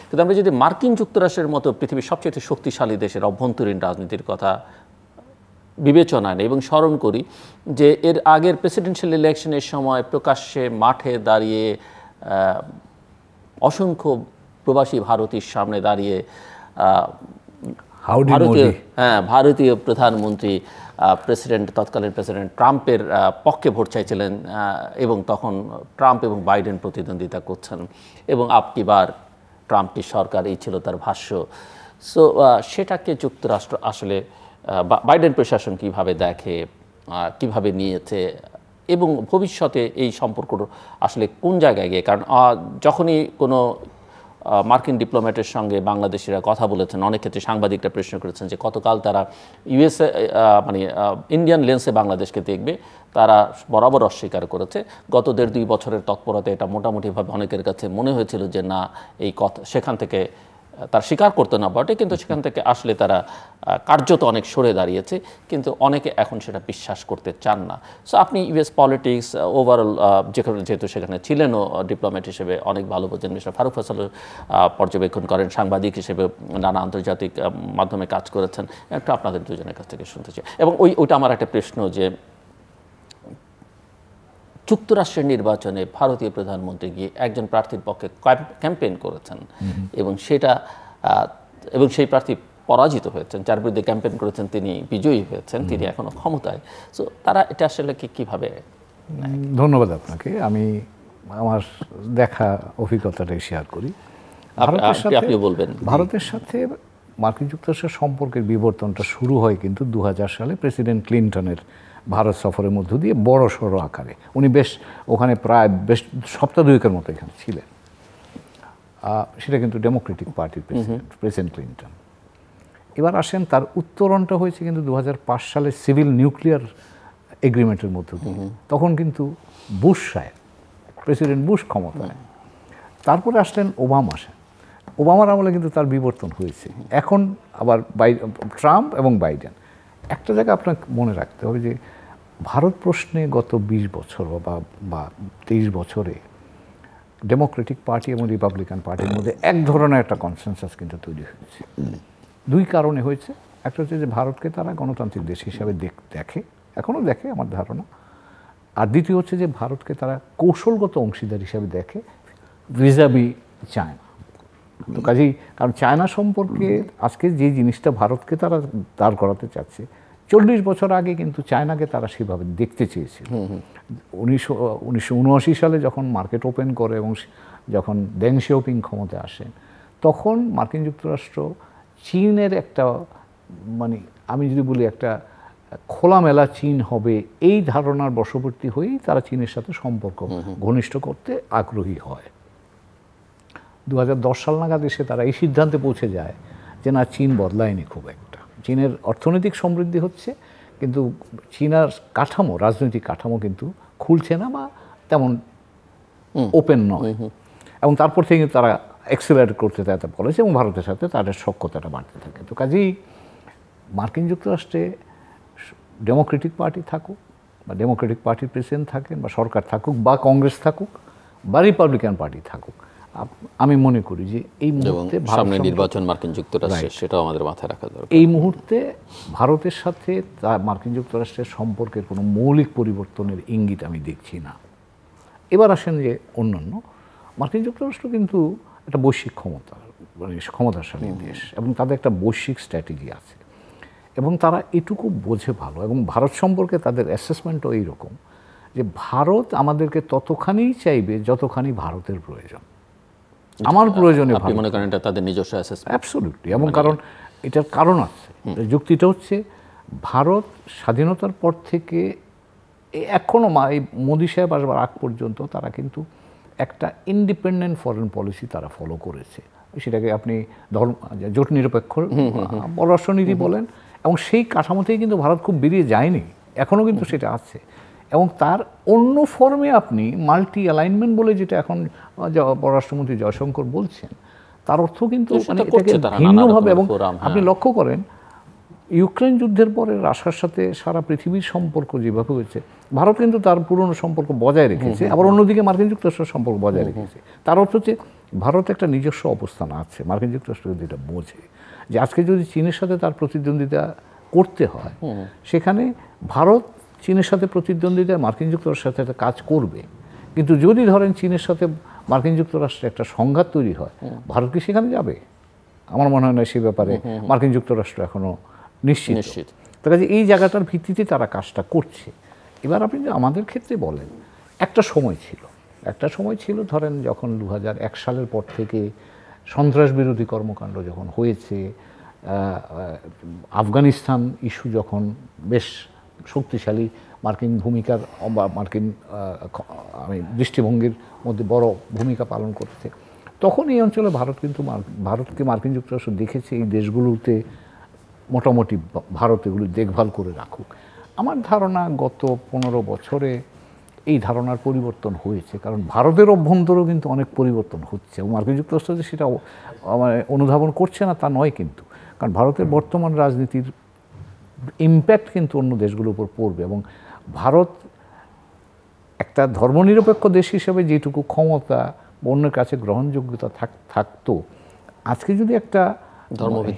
কিন্তু আমরা যদি মার্কিন যুক্তরাষ্ট্রের মতো পৃথিবীর সবচেয়ে শক্তিশালী দেশের অভ্যন্তরীণ রাজনীতির কথা বিবেচনা নেই এবং স্মরণ করি যে এর আগের প্রেসিডেন্সিয়াল ইলেকশনের সময় প্রকাশ্যে মাঠে দাঁড়িয়ে অসংখ্য প্রবাসী ভারতীর সামনে দাঁড়িয়ে ভারতীয় প্রধানমন্ত্রী তৎকালীন প্রেসিডেন্ট ট্রাম্পের পক্ষে ভোট চাইছিলেন এবং তখন ট্রাম্প এবং বাইডেন প্রতিদ্বন্দ্বিতা করছেন এবং আপকি বার ট্রাম্পের সরকার, এই ছিল তার ভাষ্য। সো সেটাকে যুক্তরাষ্ট্র আসলে বাইডেন প্রশাসন কিভাবে দেখে, কিভাবে নিয়েছে এবং ভবিষ্যতে এই সম্পর্ক আসলে কোন জায়গায় গিয়ে, কারণ যখনই কোনো মার্কিন ডিপ্লোম্যাটের সঙ্গে বাংলাদেশিরা কথা বলেছেন, অনেক ক্ষেত্রে সাংবাদিকরা প্রশ্ন করেছেন যে কতকাল তারা ইউএসএ মানে ইন্ডিয়ান লেন্সে বাংলাদেশকে দেখবে, তারা বরাবর অস্বীকার করেছে। গত 1.5-2 বছরের তৎপরতা এটা মোটামুটিভাবে অনেকের কাছে মনে হয়েছিল যে না, এই কথা সেখান থেকে তার স্বীকার করতে না বটে, কিন্তু সেখান থেকে আসলে তারা কার্যত অনেক সরে দাঁড়িয়েছে, কিন্তু অনেকে এখন সেটা বিশ্বাস করতে চান না। সো আপনি ইউএস পলিটিক্স ওভারঅল যেহেতু সেখানে ছিলেনও ডিপ্লোম্যাট হিসেবে অনেক ভালো বোঝেন, মিস্টার ফারুক ফয়সাল পর্যবেক্ষণ করেন, সাংবাদিক হিসেবে নানা আন্তর্জাতিক মাধ্যমে কাজ করেছেন, একটু আপনাদের দুজনের কাছ থেকে শুনতে চাই। এবং ওইটা আমার একটা প্রশ্ন যে যুক্তরাষ্ট্রের নির্বাচনে ভারতীয় প্রধানমন্ত্রী গিয়ে একজন প্রার্থীর পক্ষে ক্যাম্পেইন করেছেন এবং সেই প্রার্থী পরাজিত হয়েছেন, যার বিরুদ্ধে ক্যাম্পেইন করেছেন তিনি বিজয়ী হয়েছেন, তিনি এখনো ক্ষমতায়। সো তারা এটা আসলে কিভাবে?
ধন্যবাদ আপনাকে। আমি আমার দেখা অভিজ্ঞতাটাই শেয়ার করি।
আপনি বলবেন।
ভারতের সাথে মার্কিন যুক্তরাষ্ট্রের সম্পর্কের বিবর্তনটা শুরু হয় কিন্তু 2000 সালে প্রেসিডেন্ট ক্লিনটনের ভারত সফরের মধ্য দিয়ে বড় সড়ো আকারে। উনি ওখানে প্রায় সপ্তাহ 2 মতো এখানে ছিলেন। সেটা কিন্তু ডেমোক্রেটিক পার্টির প্রেসিডেন্ট ক্লিনটন। এবার আসেন, তার উত্তরণটা হয়েছে কিন্তু 2005 সালে সিভিল নিউক্লিয়ার এগ্রিমেন্টের মধ্য দিয়ে। তখন কিন্তু প্রেসিডেন্ট বুশ ক্ষমতায়। তারপরে আসলেন ওবামা। ওবামার আমলে কিন্তু তার বিবর্তন হয়েছে। এখন আবার ট্রাম্প এবং বাইডেন। একটা জায়গা আপনাকে মনে রাখতে হবে যে ভারত প্রশ্নে গত 20 বছর বা 23 বছরে ডেমোক্রেটিক পার্টি এবং রিপাবলিকান পার্টির মধ্যে এক ধরনের একটা কনসেনসাস কিন্তু তৈরি হয়েছে। 2 কারণে হয়েছে। একটা হচ্ছে যে ভারতকে তারা গণতান্ত্রিক দেশ হিসাবে দেখে, এখনও দেখে আমার ধারণা। আর দ্বিতীয় হচ্ছে যে ভারতকে তারা কৌশলগত অংশীদার হিসাবে দেখে ভিজাভি চায়না। তো কাজেই, কারণ চায়না সম্পর্কে আজকে যে জিনিসটা ভারতকে তারা দাঁড় করাতে চাচ্ছে, 40 বছর আগে কিন্তু চায়নাকে তারা সেভাবে দেখতে চেয়েছিল। 1979 সালে যখন মার্কেট ওপেন করে এবং যখন দেং শিয়াওপিং ক্ষমতায় আসেন, তখন মার্কিন যুক্তরাষ্ট্র চীনের একটা, মানে আমি যদি বলি একটা খোলামেলা চীন হবে, এই ধারণার বশবর্তী হয়েই তারা চীনের সাথে সম্পর্ক ঘনিষ্ঠ করতে আগ্রহী হয়। 2010 সাল নাগাদ এসে তারা এই সিদ্ধান্তে পৌঁছে যায় যে না, চীন বদলায়নি খুব একটা। চীনের অর্থনৈতিক সমৃদ্ধি হচ্ছে, কিন্তু চীনার কাঠামো, রাজনৈতিক কাঠামো কিন্তু খুলছে না বা তেমন ওপেন নয়। এবং তারপর থেকে তারা এক্সেলারেট করতে তাতে বলেছে এবং ভারতের সাথে তাদের সখ্যতাটা বাড়তে থাকে। তো কাজেই মার্কিন যুক্তরাষ্ট্রে ডেমোক্রেটিক পার্টি থাকুক বা ডেমোক্রেটিক পার্টির প্রেসিডেন্ট থাকেন বা সরকার থাকুক বা কংগ্রেস থাকুক বা রিপাবলিকান পার্টি থাকুক, আমি মনে করি যে এই মুহূর্তে
সামনে নির্বাচন মার্কিন যুক্তরাষ্ট্রের, সেটাও আমাদের মাথায় রাখা দরকার।
এই মুহূর্তে ভারতের সাথে মার্কিন যুক্তরাষ্ট্রের সম্পর্কের কোনো মৌলিক পরিবর্তনের ইঙ্গিত আমি দেখছি না। এবার আসেন যে অন্যান্য, মার্কিন যুক্তরাষ্ট্র কিন্তু একটা বৈশ্বিক ক্ষমতাশালী দেশ এবং তাদের একটা বৈশ্বিক স্ট্র্যাটেজি আছে এবং তারা এটুকু বোঝে ভালো, এবং ভারত সম্পর্কে তাদের অ্যাসেসমেন্টও এইরকম যে ভারত আমাদেরকে ততখানিই চাইবে যতখানি ভারতের প্রয়োজন। আমার প্রয়োজনে
আপনি মনে করেন এটা তাদের নিজস্ব অ্যাসেসমেন্ট?
অ্যাবসলিউটলি। এবং কারণ এটার কারণ আছে, যুক্তিটা হচ্ছে ভারত স্বাধীনতার পর থেকে এখনও এই মোদি সাহেব আসবার আগ পর্যন্ত তারা কিন্তু একটা ইন্ডিপেন্ডেন্ট ফরেন পলিসি তারা ফলো করেছে। সেটাকে আপনি জোট নিরপেক্ষ পররাষ্ট্রনীতি বলেন, এবং সেই কাঠামোতেই কিন্তু ভারত খুব বেরিয়ে যায়নি, এখনও কিন্তু সেটা আছে। এবং তার অন্য ফর্মে আপনি মাল্টি অ্যালাইনমেন্ট বলে যেটা এখন পররাষ্ট্রমন্ত্রী জয়শঙ্কর বলছেন, তার অর্থ কিন্তু মানে এটাকে ভিন্নভাবে। এবং আপনি লক্ষ্য করেন ইউক্রেন যুদ্ধের পরে রাশিয়ার সাথে সারা পৃথিবীর সম্পর্ক যেভাবে হয়েছে, ভারত কিন্তু তার পুরনো সম্পর্ক বজায় রেখেছে, আবার অন্যদিকে মার্কিন যুক্তরাষ্ট্রের সম্পর্ক বজায় রেখেছে। তার অর্থ হচ্ছে ভারত একটা নিজস্ব অবস্থান আছে। মার্কিন যুক্তরাষ্ট্র যদি এটা বোঝে যে আজকে যদি চীনের সাথে তার প্রতিদ্বন্দ্বিতা করতে হয়, সেখানে ভারত চীনের সাথে প্রতিদ্বন্দ্বিতায় মার্কিন যুক্তরাষ্ট্রের সাথে একটা কাজ করবে। কিন্তু যদি ধরেন চীনের সাথে মার্কিন যুক্তরাষ্ট্রের একটা সংঘাত তৈরি হয়, ভারত কি সেখানে যাবে? আমার মনে হয় না সে ব্যাপারে মার্কিন যুক্তরাষ্ট্র এখনো নিশ্চিত। তার কাছে এই জায়গাটার ভিত্তিতে তারা কাজটা করছে। এবার আপনি যদি আমাদের ক্ষেত্রে বলেন, একটা সময় ছিল ধরেন যখন 2001 সালের পর থেকে সন্ত্রাস বিরোধী কর্মকাণ্ড যখন হয়েছে, আফগানিস্তান ইস্যু যখন বেশ শক্তিশালী মার্কিন ভূমিকার মার্কিন দৃষ্টিভঙ্গির মধ্যে বড় ভূমিকা পালন করছে, তখন এই অঞ্চলে ভারতকে মার্কিন যুক্তরাষ্ট্র দেখেছে এই দেশগুলোতে মোটামুটি ভারত এগুলো দেখভাল করে রাখুক। আমার ধারণা গত 15 বছরে এই ধারণার পরিবর্তন হয়েছে, কারণ ভারতের অভ্যন্তরেও কিন্তু অনেক পরিবর্তন হচ্ছে এবং মার্কিন যুক্তরাষ্ট্র যে সেটা অনুধাবন করছে না তা নয়, কিন্তু কারণ ভারতের বর্তমান রাজনীতির ইম্প্যাক্ট কিন্তু অন্য দেশগুলোর উপর পড়বে। এবং ভারত একটা ধর্মনিরপেক্ষ দেশ হিসেবে যেটুকু ক্ষমতা অন্যের কাছে গ্রহণযোগ্যতা থাকতো, আজকে যদি একটা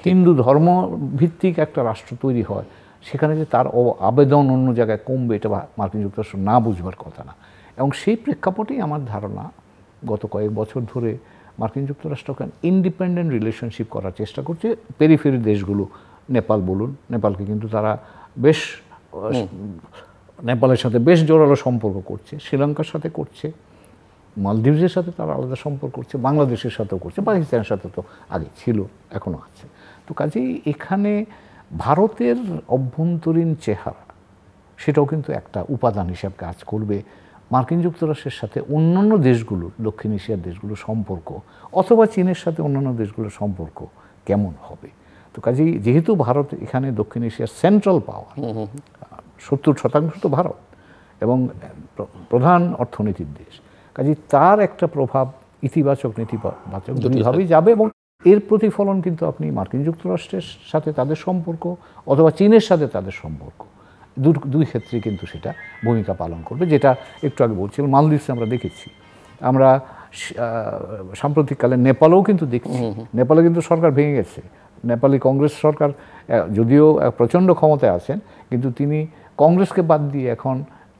হিন্দু ধর্মভিত্তিক একটা রাষ্ট্র তৈরি হয়, সেখানে যে তার আবেদন অন্য জায়গায় কমবে, এটা মার্কিন যুক্তরাষ্ট্র না বুঝবার কথা না। এবং সেই প্রেক্ষাপটেই আমার ধারণা গত কয়েক বছর ধরে মার্কিন যুক্তরাষ্ট্র ইন্ডিপেন্ডেন্ট রিলেশনশিপ করার চেষ্টা করছে। পেরিফেরি দেশগুলো, নেপাল বলুন, নেপালকে কিন্তু তারা বেশ নেপালের সাথে বেশ জোরালো সম্পর্ক করছে, শ্রীলঙ্কার সাথে করছে, মালদ্বীপের সাথে তারা আলাদা সম্পর্ক করছে, বাংলাদেশের সাথেও করছে, পাকিস্তানের সাথে তো আগে ছিল, এখনও আছে। তো কাজেই এখানে ভারতের অভ্যন্তরীণ চেহারা সেটাও কিন্তু একটা উপাদান হিসাবে কাজ করবে মার্কিন যুক্তরাষ্ট্রের সাথে অন্যান্য দেশগুলো, দক্ষিণ এশিয়ার দেশগুলোর সম্পর্ক, অথবা চীনের সাথে অন্যান্য দেশগুলোর সম্পর্ক কেমন হবে। তো কাজেই যেহেতু ভারত এখানে দক্ষিণ এশিয়ার সেন্ট্রাল পাওয়ার, 70% তো ভারত এবং প্রধান অর্থনীতির দেশ, কাজেই তার একটা প্রভাব ইতিবাচক নেতিবাচক দুইভাবেই যাবে। এবং এর প্রতিফলন কিন্তু আপনি মার্কিন যুক্তরাষ্ট্রের সাথে তাদের সম্পর্ক অথবা চীনের সাথে তাদের সম্পর্ক, দুই ক্ষেত্রে কিন্তু সেটা ভূমিকা পালন করবে। যেটা একটু আগে বলছিলাম, মালদ্বীপে আমরা দেখেছি, আমরা সাম্প্রতিককালে নেপালেও কিন্তু দেখছি। নেপালে কিন্তু সরকার ভেঙে গেছে, নেপালি কংগ্রেস সরকার যদিও প্রচণ্ড ক্ষমতায় আছেন, কিন্তু তিনি কংগ্রেসকে বাদ দিয়ে এখন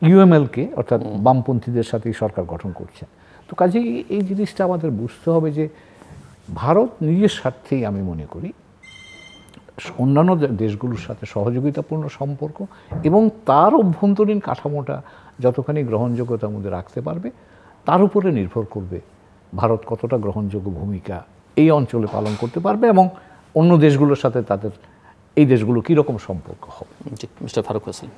ইউএমএলকে অর্থাৎ বামপন্থীদের সাথেই সরকার গঠন করছেন। তো কাজেই এই জিনিসটা আমাদের বুঝতে হবে যে ভারত নিজের স্বার্থেই আমি মনে করি অন্যান্য দেশগুলোর সাথে সহযোগিতাপূর্ণ সম্পর্ক এবং তার অভ্যন্তরীণ কাঠামোটা যতখানি গ্রহণযোগ্যতার মধ্যে রাখতে পারবে, তার উপরে নির্ভর করবে ভারত কতটা গ্রহণযোগ্য ভূমিকা এই অঞ্চলে পালন করতে পারবে এবং অন্য দেশগুলোর সাথে তাদের এই দেশগুলো কীরকম সম্পর্ক হবে।
মিস্টার ফারুক হোসেন,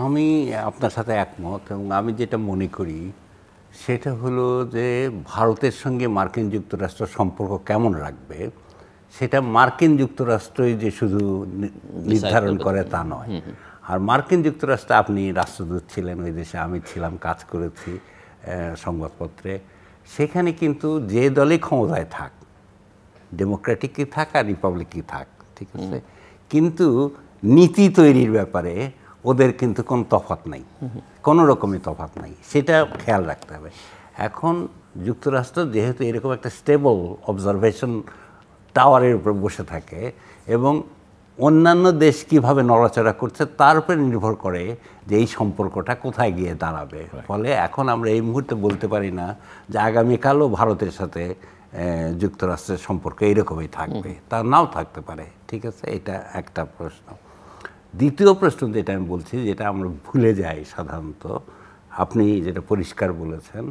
আমি আপনার সাথে একমত এবং আমি যেটা মনে করি সেটা হলো যে ভারতের সঙ্গে মার্কিন যুক্তরাষ্ট্র সম্পর্ক কেমন রাখবে সেটা মার্কিন যুক্তরাষ্ট্রই যে শুধু নির্ধারণ করে তা নয়। আর মার্কিন যুক্তরাষ্ট্রে আপনি রাষ্ট্রদূত ছিলেন ওই দেশে, আমি ছিলাম, কাজ করেছি সংবাদপত্রে, সেখানে কিন্তু যে দলই ক্ষমতায় থাক, ডেমোক্রেটিকই থাক আর রিপাবলিকই থাক, ঠিক আছে, কিন্তু নীতি তৈরির ব্যাপারে ওদের কিন্তু কোনো তফাৎ নাই, কোনো রকমই তফাৎ নাই, সেটা খেয়াল রাখতে হবে। এখন যুক্তরাষ্ট্র যেহেতু এরকম একটা স্টেবল অবজারভেশন টাওয়ারের উপর বসে থাকে এবং অন্যান্য দেশ কীভাবে নড়াচড়া করছে তার উপরে নির্ভর করে যে এই সম্পর্কটা কোথায় গিয়ে দাঁড়াবে। ফলে এখন আমরা এই মুহূর্তে বলতে পারি না যে আগামীকালও ভারতের সাথে যুক্তরাষ্ট্রের সম্পর্ক এইরকমই থাকবে, তা নাও থাকতে পারে, ঠিক আছে। এটা একটা প্রশ্ন। দ্বিতীয় প্রশ্ন যেটা আমি বলছি, যেটা আমরা ভুলে যাই সাধারণত, আপনি যেটা পরিষ্কার বলেছেন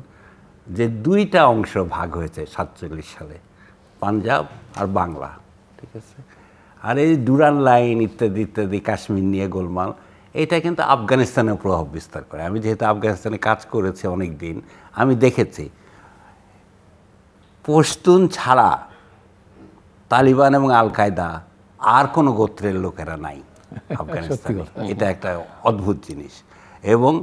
যে দুইটা অংশ ভাগ হয়েছে 47 সালে, পাঞ্জাব আর বাংলা, ঠিক আছে। আর এই ডুরান লাইন ইত্যাদি ইত্যাদি, কাশ্মীর নিয়ে গোলমাল, এটা কিন্তু আফগানিস্তানেও প্রভাব বিস্তার করে। আমি যেহেতু আফগানিস্তানে কাজ করেছি অনেক দিন, আমি দেখেছি পশতুন ছাড়া তালিবান এবং আল কায়দা আর কোনো গোত্রের লোকেরা নাই আফগানিস্তানে। এটা একটা অদ্ভুত জিনিস। এবং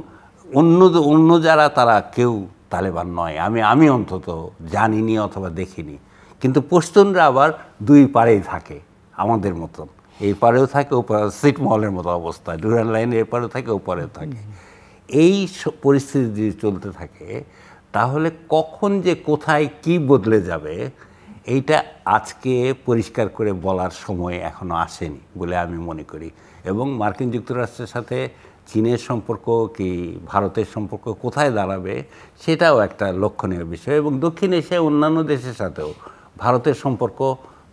অন্য যারা তারা কেউ তালেবান নয়, আমি অন্তত জানিনি অথবা দেখিনি। কিন্তু পশতুনরা আবার দুই পাড়েই থাকে আমাদের মতন, এই পারেও থাকে ও পারে, ছিটমহলের মতো অবস্থা, ডুরান লাইনের এপারেও থাকে ও পারেও থাকে। এই পরিস্থিতি যদি চলতে থাকে তাহলে কখন যে কোথায় কি বদলে যাবে এইটা আজকে পরিষ্কার করে বলার সময় এখনো আসেনি বলে আমি মনে করি। এবং মার্কিন যুক্তরাষ্ট্রের সাথে চীনের সম্পর্ক কি ভারতের সম্পর্ক কোথায় দাঁড়াবে সেটাও একটা লক্ষণীয় বিষয়। এবং দক্ষিণ এশিয়ায় অন্যান্য দেশের সাথেও ভারতের সম্পর্ক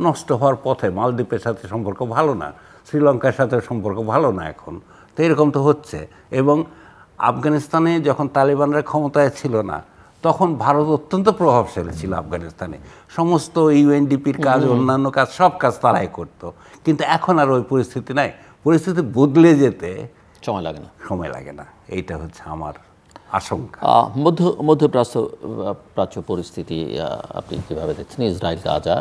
নষ্ট হওয়ার পথে। মালদ্বীপের সাথে সম্পর্ক ভালো না, শ্রীলঙ্কার সাথে সম্পর্ক ভালো না এখন, তো এরকম তো হচ্ছে। এবং আফগানিস্তানে যখন তালিবানরা ক্ষমতায় ছিল না তখন ভারত অত্যন্ত প্রভাবশালী ছিল আফগানিস্তানে, সমস্ত ইউএনডিপির কাজ, অন্যান্য কাজ, সব কাজ তারাই করতো। কিন্তু এখন আর ওই পরিস্থিতি নাই, পরিস্থিতি বদলে যেতে সময় লাগে না, এইটা হচ্ছে আমার আশঙ্কা।
মধ্যপ্রাচ্য পরিস্থিতি আপনি কীভাবে দেখছেন? ইসরায়েল গাজা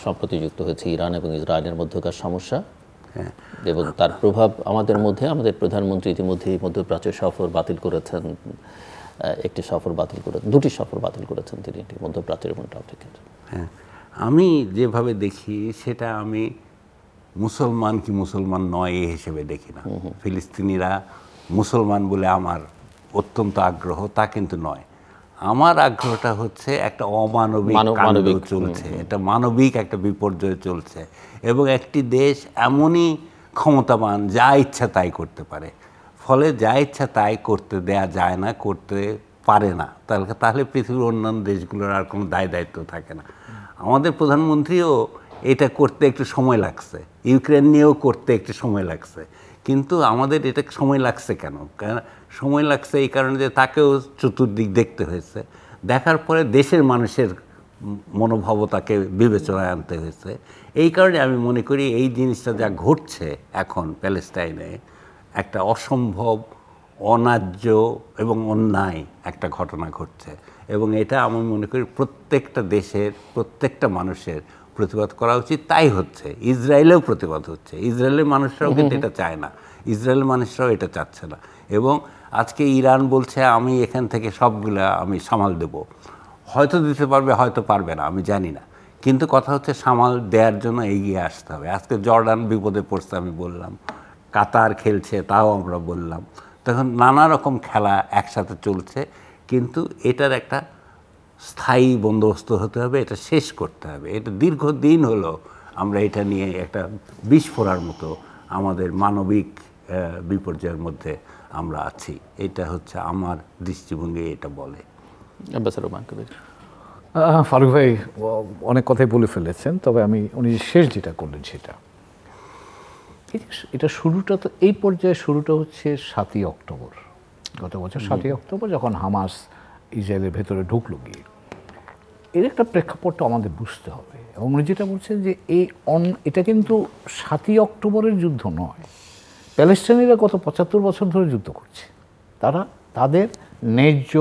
সম্প্রতি যুক্ত হয়েছে ইরান এবং ইসরায়েলের মধ্যকার সমস্যা এবং তার প্রভাব আমাদের মধ্যে। আমাদের প্রধানমন্ত্রী ইতিমধ্যেই মধ্যপ্রাচ্যের সফর বাতিল করেছেন, দুটি সফর বাতিল করেছেন তিনি, মধ্যপ্রাচ্যের এবং আফ্রিকার।
হ্যাঁ, আমি যেভাবে দেখি সেটা আমি মুসলমান কি মুসলমান নয় এই হিসেবে দেখি না। ফিলিস্তিনিরা মুসলমান বলে আমার অত্যন্ত আগ্রহ তা কিন্তু নয়। আমার আগ্রহটা হচ্ছে একটা অমানবিক কাণ্ড চলছে, এটা মানবিক একটা বিপর্যয় চলছে এবং একটি দেশ এমনই ক্ষমতাবান যা ইচ্ছা তাই করতে পারে। ফলে যা ইচ্ছা তাই করতে দেয়া যায় না, করতে পারে না, তাহলে পৃথিবীর অন্যান্য দেশগুলোর আর কোনো দায়িত্ব থাকে না। আমাদের প্রধানমন্ত্রীও এটা করতে একটু সময় লাগছে, ইউক্রেন নিয়েও করতে একটু সময় লাগছে। কিন্তু আমাদের এটা সময় লাগছে কেন? সময় লাগছে এই কারণে যে তাকেও চতুর্দিক দেখতে হয়েছে, দেখার পরে দেশের মানুষের মনোভাবতাকে বিবেচনায় আনতে হয়েছে। এই কারণে আমি মনে করি এই জিনিসটা যা ঘটছে এখন প্যালেস্টাইনে একটা অসম্ভব, অন্যায্য এবং অন্যায় একটা ঘটনা ঘটছে এবং এটা আমি মনে করি প্রত্যেকটা দেশের প্রত্যেকটা মানুষের প্রতিবাদ করা উচিত। তাই হচ্ছে, ইসরায়েলেও প্রতিবাদ হচ্ছে, ইসরায়েলের মানুষরাও কিন্তু এটা চায় না, ইসরায়েলের মানুষরাও এটা চাচ্ছে না। এবং আজকে ইরান বলছে আমি এখান থেকে সবগুলা আমি সামাল দেব, হয়তো দিতে পারবে হয়তো পারবে না, আমি জানি না, কিন্তু কথা হচ্ছে সামাল দেওয়ার জন্য এগিয়ে আসতে হবে। আজকে জর্ডান বিপদে পড়ছে আমি বললাম, কাতার খেলছে তাও আমরা বললাম। তখন নানা রকম খেলা একসাথে চলছে, কিন্তু এটার একটা স্থায়ী বন্দোবস্ত হতে হবে, এটা শেষ করতে হবে। এটা দীর্ঘদিন হলো আমরা এটা নিয়ে একটা বিস্ফোরার মতো আমাদের মানবিক বিপর্যয়ের মধ্যে আমরা আছি। এটা হচ্ছে আমার দৃষ্টিভঙ্গি, এটা বলে।
ফারুক ভাই অনেক কথাই বলে ফেলেছেন, তবে উনি শেষ যেটা করলেন সেটা, এটা শুরুটা তো এই পর্যায়ে শুরুটা হচ্ছে 7ই অক্টোবর, গত বছর 7ই অক্টোবর যখন হামাস ইসরায়েলের ভেতরে ঢুকলো গিয়ে। এর একটা প্রেক্ষাপটটা আমাদের বুঝতে হবে। এবং উনি যেটা বলছেন যে এটা কিন্তু 7ই অক্টোবরের যুদ্ধ নয়, প্যালেস্টাইনিরা গত 75 বছর ধরে যুদ্ধ করছে। তারা তাদের ন্যায্য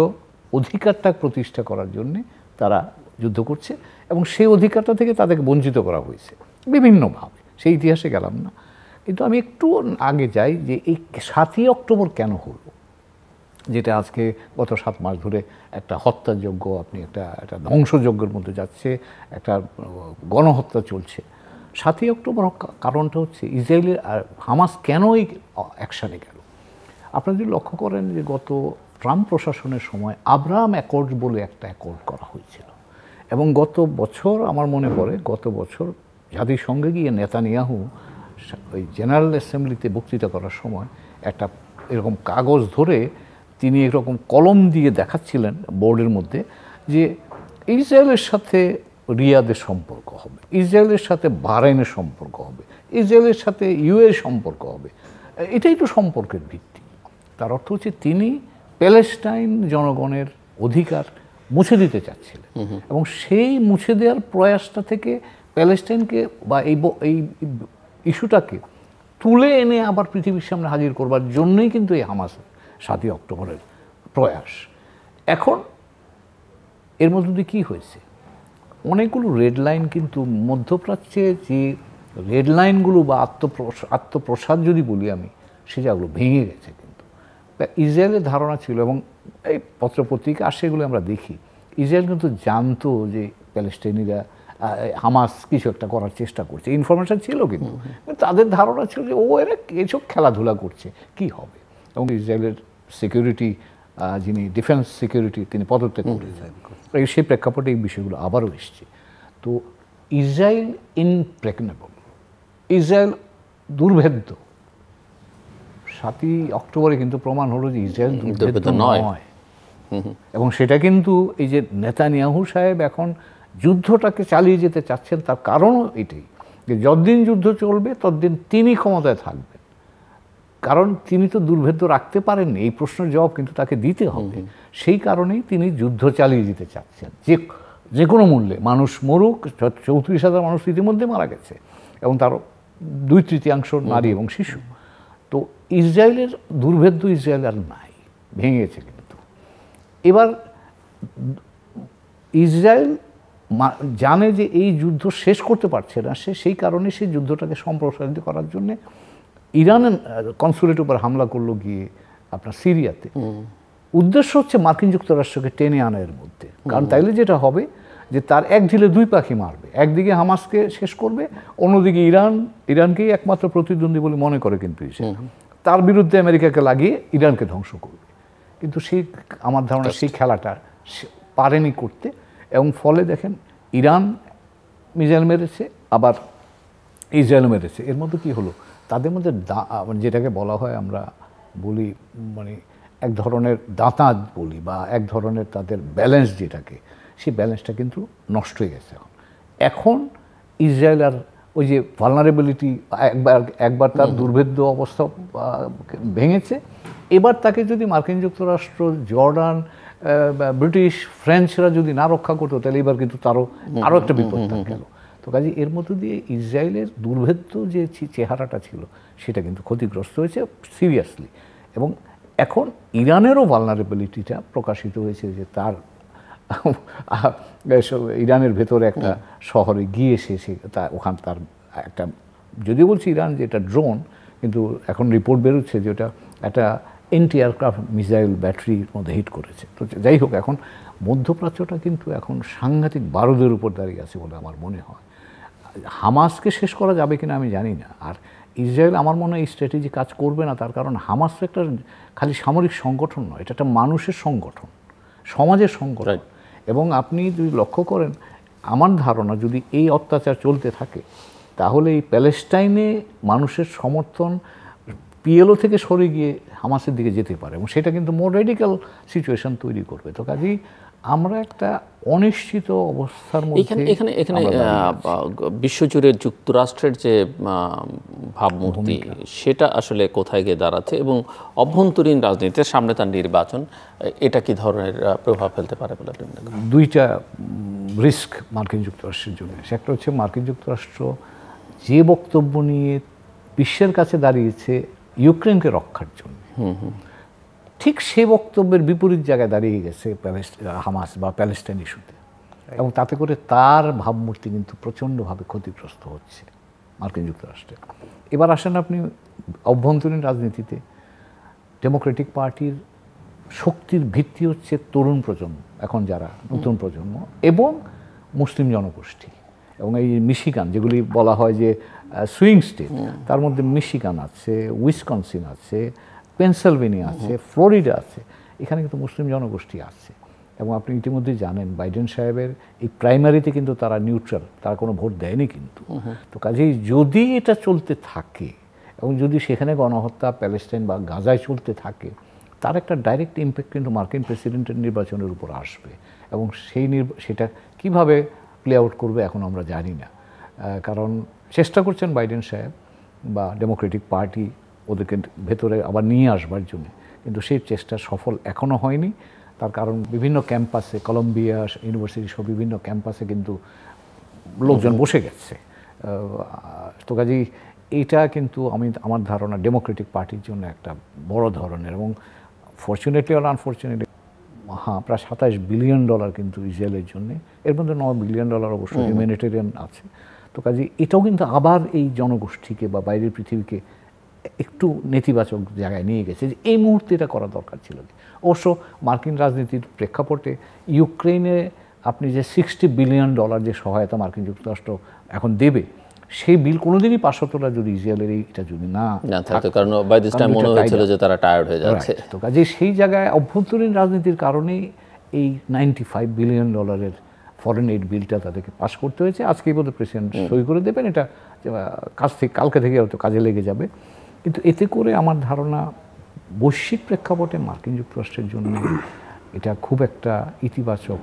অধিকারটা প্রতিষ্ঠা করার জন্যে তারা যুদ্ধ করছে এবং সেই অধিকারটা থেকে তাদেরকে বঞ্চিত করা হয়েছে বিভিন্নভাবে, সেই ইতিহাসে গেলাম না। কিন্তু আমি একটু আগে যাই যে এই 7ই অক্টোবর কেন হলো, যেটা আজকে গত 7 মাস ধরে একটা হত্যাযজ্ঞ, আপনি একটা ধ্বংসযজ্ঞের মধ্যে যাচ্ছে, একটা গণহত্যা চলছে। 7ই অক্টোবর কারণটা হচ্ছে ইসরায়েলের আর হামাস কেন এই অ্যাকশানে গেল। আপনারা যদি লক্ষ্য করেন যে গত ট্রাম্প প্রশাসনের সময় আব্রাহাম অ্যাকর্ড বলে একটা অ্যাকর্ড করা হয়েছিল এবং গত বছর আমার মনে পড়ে গত বছর জাতিসংঘে গিয়ে নেতানিয়াহু ওই জেনারেল অ্যাসেম্বলিতে বক্তৃতা করার সময় একটা এরকম কাগজ ধরে তিনি এরকম কলম দিয়ে দেখাচ্ছিলেন বোর্ডের মধ্যে যে ইসরায়েলের সাথে রিয়াদের সম্পর্ক হবে, ইসরায়েলের সাথে বাহরাইনের সম্পর্ক হবে, ইসরায়েলের সাথে ইউএর সম্পর্ক হবে। এটাই তো সম্পর্কের ভিত্তি। তার অর্থ হচ্ছে তিনি প্যালেস্টাইন জনগণের অধিকার মুছে দিতে চাচ্ছিলেন এবং সেই মুছে দেওয়ার প্রয়াসটা থেকে প্যালেস্টাইনকে বা এই ইস্যুটাকে তুলে এনে আবার পৃথিবীর সামনে হাজির করবার জন্যই কিন্তু এই হামাস 7ই অক্টোবরের প্রয়াস। এখন এর মধ্যে দিয়ে কী হয়েছে, অনেকগুলো রেড লাইন কিন্তু মধ্যপ্রাচ্যে যে রেড লাইনগুলো বা আত্মপ্রসাদ যদি বলি আমি, সে জায়গাগুলো ভেঙে গেছে। কিন্তু ইসরায়েলের ধারণা ছিল, এবং এই পত্রপত্রিকা আর সেগুলো আমরা দেখি, ইসরায়েল কিন্তু জানতো যে প্যালেস্টাইনিরা হামাস কিছু একটা করার চেষ্টা করছে, ইনফরমেশন ছিল, কিন্তু তাদের ধারণা ছিল যে এরা এসব খেলাধুলা করছে, কি হবে। এবং ইসরায়েলের সিকিউরিটি যিনি ডিফেন্স সিকিউরিটি তিনি পদত্যাগ করেছেন, সেই প্রেক্ষাপটে এই বিষয়গুলো আবারও এসছে। তো ইসরায়েল ইনপ্রেগনেবল, ইসরায়েল দুর্ভেদ্য। 7ই অক্টোবরে কিন্তু প্রমাণ হলো যে ইসরায়েল দুর্ভেদ্য নয়। এবং সেটা কিন্তু এই যে নেতানিয়াহু সাহেব এখন যুদ্ধটাকে চালিয়ে যেতে চাচ্ছেন, তার কারণও এটাই যে যতদিন যুদ্ধ চলবে ততদিন তিনি ক্ষমতায় থাকবেন। কারণ তিনি তো দুর্ভেদ্য রাখতে পারেননি, এই প্রশ্নের জবাব কিন্তু তাকে দিতে হবে। সেই কারণেই তিনি যুদ্ধ চালিয়ে যেতে চাচ্ছেন, যে কোনো মূল্যে। মানুষ মরুক, 34,000 মানুষ ইতিমধ্যে মারা গেছে, এবং তার 2/3 নারী এবং শিশু। তো ইসরায়েলের দুর্ভেদ্য ইসরায়েল আর নাই, ভেঙে গেছে। কিন্তু এবার ইসরায়েল জানে যে এই যুদ্ধ শেষ করতে পারছে না, সেই কারণে সেই যুদ্ধটাকে সম্প্রসারিত করার জন্যে ইরানের কনসুলেট উপর হামলা করলো গিয়ে আপনার সিরিয়াতে। উদ্দেশ্য হচ্ছে মার্কিন যুক্তরাষ্ট্রকে টেনে আনা এর মধ্যে। কারণ তাইলে যেটা হবে যে তার এক ঢিলে 2 পাখি মারবে, একদিকে হামাসকে শেষ করবে, অন্যদিকে ইরানকেই একমাত্র প্রতিদ্বন্দ্বী বলে মনে করে কিন্তু তার বিরুদ্ধে আমেরিকাকে লাগিয়ে ইরানকে ধ্বংস করবে। কিন্তু সেই আমার ধারণা সেই খেলাটা পারেনি করতে, এবং ফলে দেখেন ইরান মিসাইল মেরেছে, আবার ইসরায়েল মেরেছে। এর মধ্যে কি হলো, তাদের মধ্যে যেটাকে বলা হয়, আমরা বলি মানে এক ধরনের দাঁতা বলি, বা এক ধরনের তাদের ব্যালেন্স যেটাকে, সেই ব্যালেন্সটা কিন্তু নষ্ট হয়ে গেছে। এখন ইসরায়েল আর ওই যে ভালনারেবিলিটি, একবার তার দুর্ভেদ্য অবস্থা ভেঙেছে, এবার তাকে যদি মার্কিন যুক্তরাষ্ট্র, জর্ডান, ব্রিটিশ, ফ্রেঞ্চরা যদি না রক্ষা করতো, তাহলে এবার কিন্তু আরও একটা বিপদ গেল। তো কাজে এর মধ্য দিয়ে ইসরায়েলের দুর্ভেদ্য যে চেহারাটা ছিল, সেটা কিন্তু ক্ষতিগ্রস্ত হয়েছে সিরিয়াসলি। এবং এখন ইরানেরও ভালনারেবিলিটিটা প্রকাশিত হয়েছে, যে তার ইরানের ভেতরে একটা শহরে গিয়ে ওখান তার একটা, যদিও বলছি ইরান যে এটা ড্রোন, কিন্তু এখন রিপোর্ট বেরোচ্ছে যে ওটা একটা এন্টি এয়ারক্রাফট মিসাইল ব্যাটারির মধ্যে হিট করেছে। তো যাই হোক, এখন মধ্যপ্রাচ্যটা কিন্তু এখন সাংঘাতিক বারুদের উপর দাঁড়িয়ে আছে বলে আমার মনে হয়। হামাসকে শেষ করা যাবে কিনা আমি জানি না। আর ইসরায়েল আমার মনে হয় এই স্ট্র্যাটেজি কাজ করবে না, তার কারণ হামাস তো একটা খালি সামরিক সংগঠন নয়, এটা একটা মানুষের সংগঠন, সমাজের সংগঠন। এবং আপনি যদি লক্ষ্য করেন, আমার ধারণা যদি এই অত্যাচার চলতে থাকে, তাহলে এই প্যালেস্টাইনে মানুষের সমর্থন পিএলও থেকে সরে গিয়ে হামাসের দিকে যেতে পারে, এবং সেটা কিন্তু মোর রেডিক্যাল সিচুয়েশন তৈরি করবে। তো কাজেই আমরা একটা অনিশ্চিত অবস্থার মধ্যে
এখানে বিশ্বজুড়ে যুক্তরাষ্ট্রের যে ভাবমূর্তি, সেটা আসলে কোথায় গিয়ে দাঁড়াচ্ছে, এবং অভ্যন্তরীণ রাজনীতিতে সামনে তার নির্বাচন, এটা কি ধরনের প্রভাব ফেলতে পারে বলে আপনি মনে করেন?
দুইটা রিস্ক মার্কিন যুক্তরাষ্ট্রের জন্য। একটা হচ্ছে মার্কিন যুক্তরাষ্ট্র যে বক্তব্য নিয়ে বিশ্বের কাছে দাঁড়িয়েছে ইউক্রেনকে রক্ষার জন্য, ঠিক সে বক্তব্যের বিপরীত জায়গায় দাঁড়িয়ে গেছে হামাস বা প্যালেস্টাইন ইস্যুতে, এবং তাতে করে তার ভাবমূর্তি কিন্তু প্রচণ্ডভাবে ক্ষতিগ্রস্ত হচ্ছে মার্কিন যুক্তরাষ্ট্রে। এবার আসেন আপনি অভ্যন্তরীণ রাজনীতিতে, ডেমোক্রেটিক পার্টির শক্তির ভিত্তি হচ্ছে তরুণ প্রজন্ম, এখন যারা নতুন প্রজন্ম, এবং মুসলিম জনগোষ্ঠী। এবং এই মিশিগান, যেগুলি বলা হয় যে সুইং স্টেট, তার মধ্যে মিশিগান আছে, উইসকনসিন আছে, পেনসিলভেনিয়া আছে, ফ্লোরিডা আছে, এখানে কিন্তু মুসলিম জনগোষ্ঠী আছে। এবং আপনি ইতিমধ্যে জানেন বাইডেন সাহেবের এই প্রাইমারিতে কিন্তু তারা নিউট্রাল, তারা কোনো ভোট দেয়নি কিন্তু। তো কাজেই যদি এটা চলতে থাকে, এবং যদি সেখানে গণহত্যা প্যালেস্টাইন বা গাজায় চলতে থাকে, তার একটা ডাইরেক্ট ইম্প্যাক্ট কিন্তু মার্কিন প্রেসিডেন্টের নির্বাচনের উপর আসবে। এবং সেটা কিভাবে প্লে আউট করবে এখন আমরা জানি না। কারণ চেষ্টা করছেন বাইডেন সাহেব বা ডেমোক্রেটিক পার্টি ওদেরকে ভেতরে আবার নিয়ে আসবার জন্য, কিন্তু সেই চেষ্টা সফল এখনও হয়নি। তার কারণ বিভিন্ন ক্যাম্পাসে, কলম্বিয়া ইউনিভার্সিটি সহ বিভিন্ন ক্যাম্পাসে কিন্তু লোকজন বসে গেছে। তো কাজেই এটা কিন্তু আমার ধারণা ডেমোক্রেটিক পার্টির জন্য একটা বড় ধরনের, এবং ফরচুনেটলি আর আনফরচুনেটলি হ্যাঁ প্রায় $27 বিলিয়ন কিন্তু ইসরায়েলের জন্য, এর মধ্যে $9 বিলিয়ন অবশ্য হিউম্যানিটেরিয়ান আছে। তো কাজে এটাও কিন্তু আবার এই জনগোষ্ঠীকে বা বাইরের পৃথিবীকে একটু নেতিবাচক জায়গায় নিয়ে গেছে যে এই মুহূর্তে এটা করা দরকার ছিল। অবশ্য মার্কিন রাজনীতির প্রেক্ষাপটে ইউক্রেনে আপনি যে $60 বিলিয়ন যে সহায়তা মার্কিন যুক্তরাষ্ট্র এখন দেবে, সেই বিল কোনোদিনই পাশ হতো না যদি ইসরায়েলের এটা যদি না
থাকতো, কারণ বাই দিস টাইম মনে হয়েছিল যে তারা টায়ার্ড হয়ে যাচ্ছে।
তো কাজে সেই জায়গায় অভ্যন্তরীণ রাজনীতির কারণে এই $95 বিলিয়ন ফরেন এইড বিলটা তাদেরকে পাস করতে হয়েছে। আজকেই বোধহয় প্রেসিডেন্ট সই করে দেবেন, এটা কালকে থেকে হয়তো কাজে লেগে যাবে। কিন্তু এতে করে আমার ধারণা বৈশ্বিক প্রেক্ষাপটে মার্কিন যুক্তরাষ্ট্রের জন্য এটা খুব একটা ইতিবাচক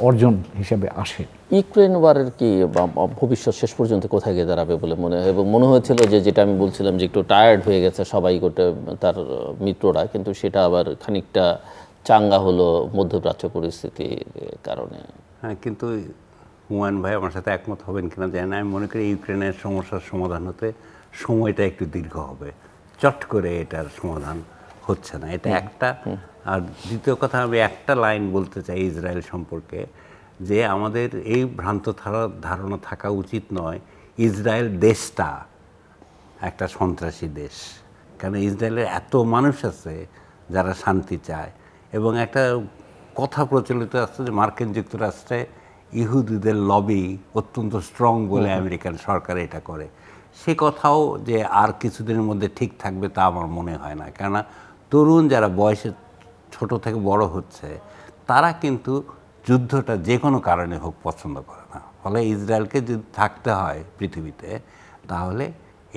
অর্জন হিসেবে আসে।
ইউক্রেন ওয়ারের কি ভবিষ্যৎ শেষ পর্যন্ত কোথায় গিয়ে দাঁড়াবে বলে মনে হয়? এবং মনে হয়েছিল যে যেটা আমি বলছিলাম যে একটু টায়ার্ড হয়ে গেছে সবাই, গোটে তার মিত্ররা, কিন্তু সেটা আবার খানিকটা চাঙ্গা হলো মধ্যপ্রাচ্য পরিস্থিতির কারণে।
হ্যাঁ, কিন্তু হুমায়ুন ভাই আমার সাথে একমত হবেন কিনা জানি না, আমি মনে করি ইউক্রেনের সমস্যার সমাধান হতে সময়টা একটু দীর্ঘ হবে। চট করে এটার সমাধান হচ্ছে না, এটা একটা। আর দ্বিতীয় কথা, আমি একটা লাইন বলতে চাই ইসরায়েল সম্পর্কে, যে আমাদের এই ভ্রান্ত ধারণা থাকা উচিত নয় ইসরায়েল দেশটা একটা সন্ত্রাসী দেশ। কারণ ইসরায়েলের এত মানুষ আছে যারা শান্তি চায়, এবং একটা কথা প্রচলিত আছে যে মার্কিন যুক্তরাষ্ট্রে ইহুদিদের লবি অত্যন্ত স্ট্রং বলে আমেরিকান সরকার এটা করে। সে কথাও যে আর কিছুদিনের মধ্যে ঠিক থাকবে তা আমার মনে হয় না। কেননা তরুণ যারা বয়সে ছোট থেকে বড় হচ্ছে তারা কিন্তু যুদ্ধটা যে কোনো কারণে হোক পছন্দ করে না। ফলে ইসরায়েলকে যদি থাকতে হয় পৃথিবীতে, তাহলে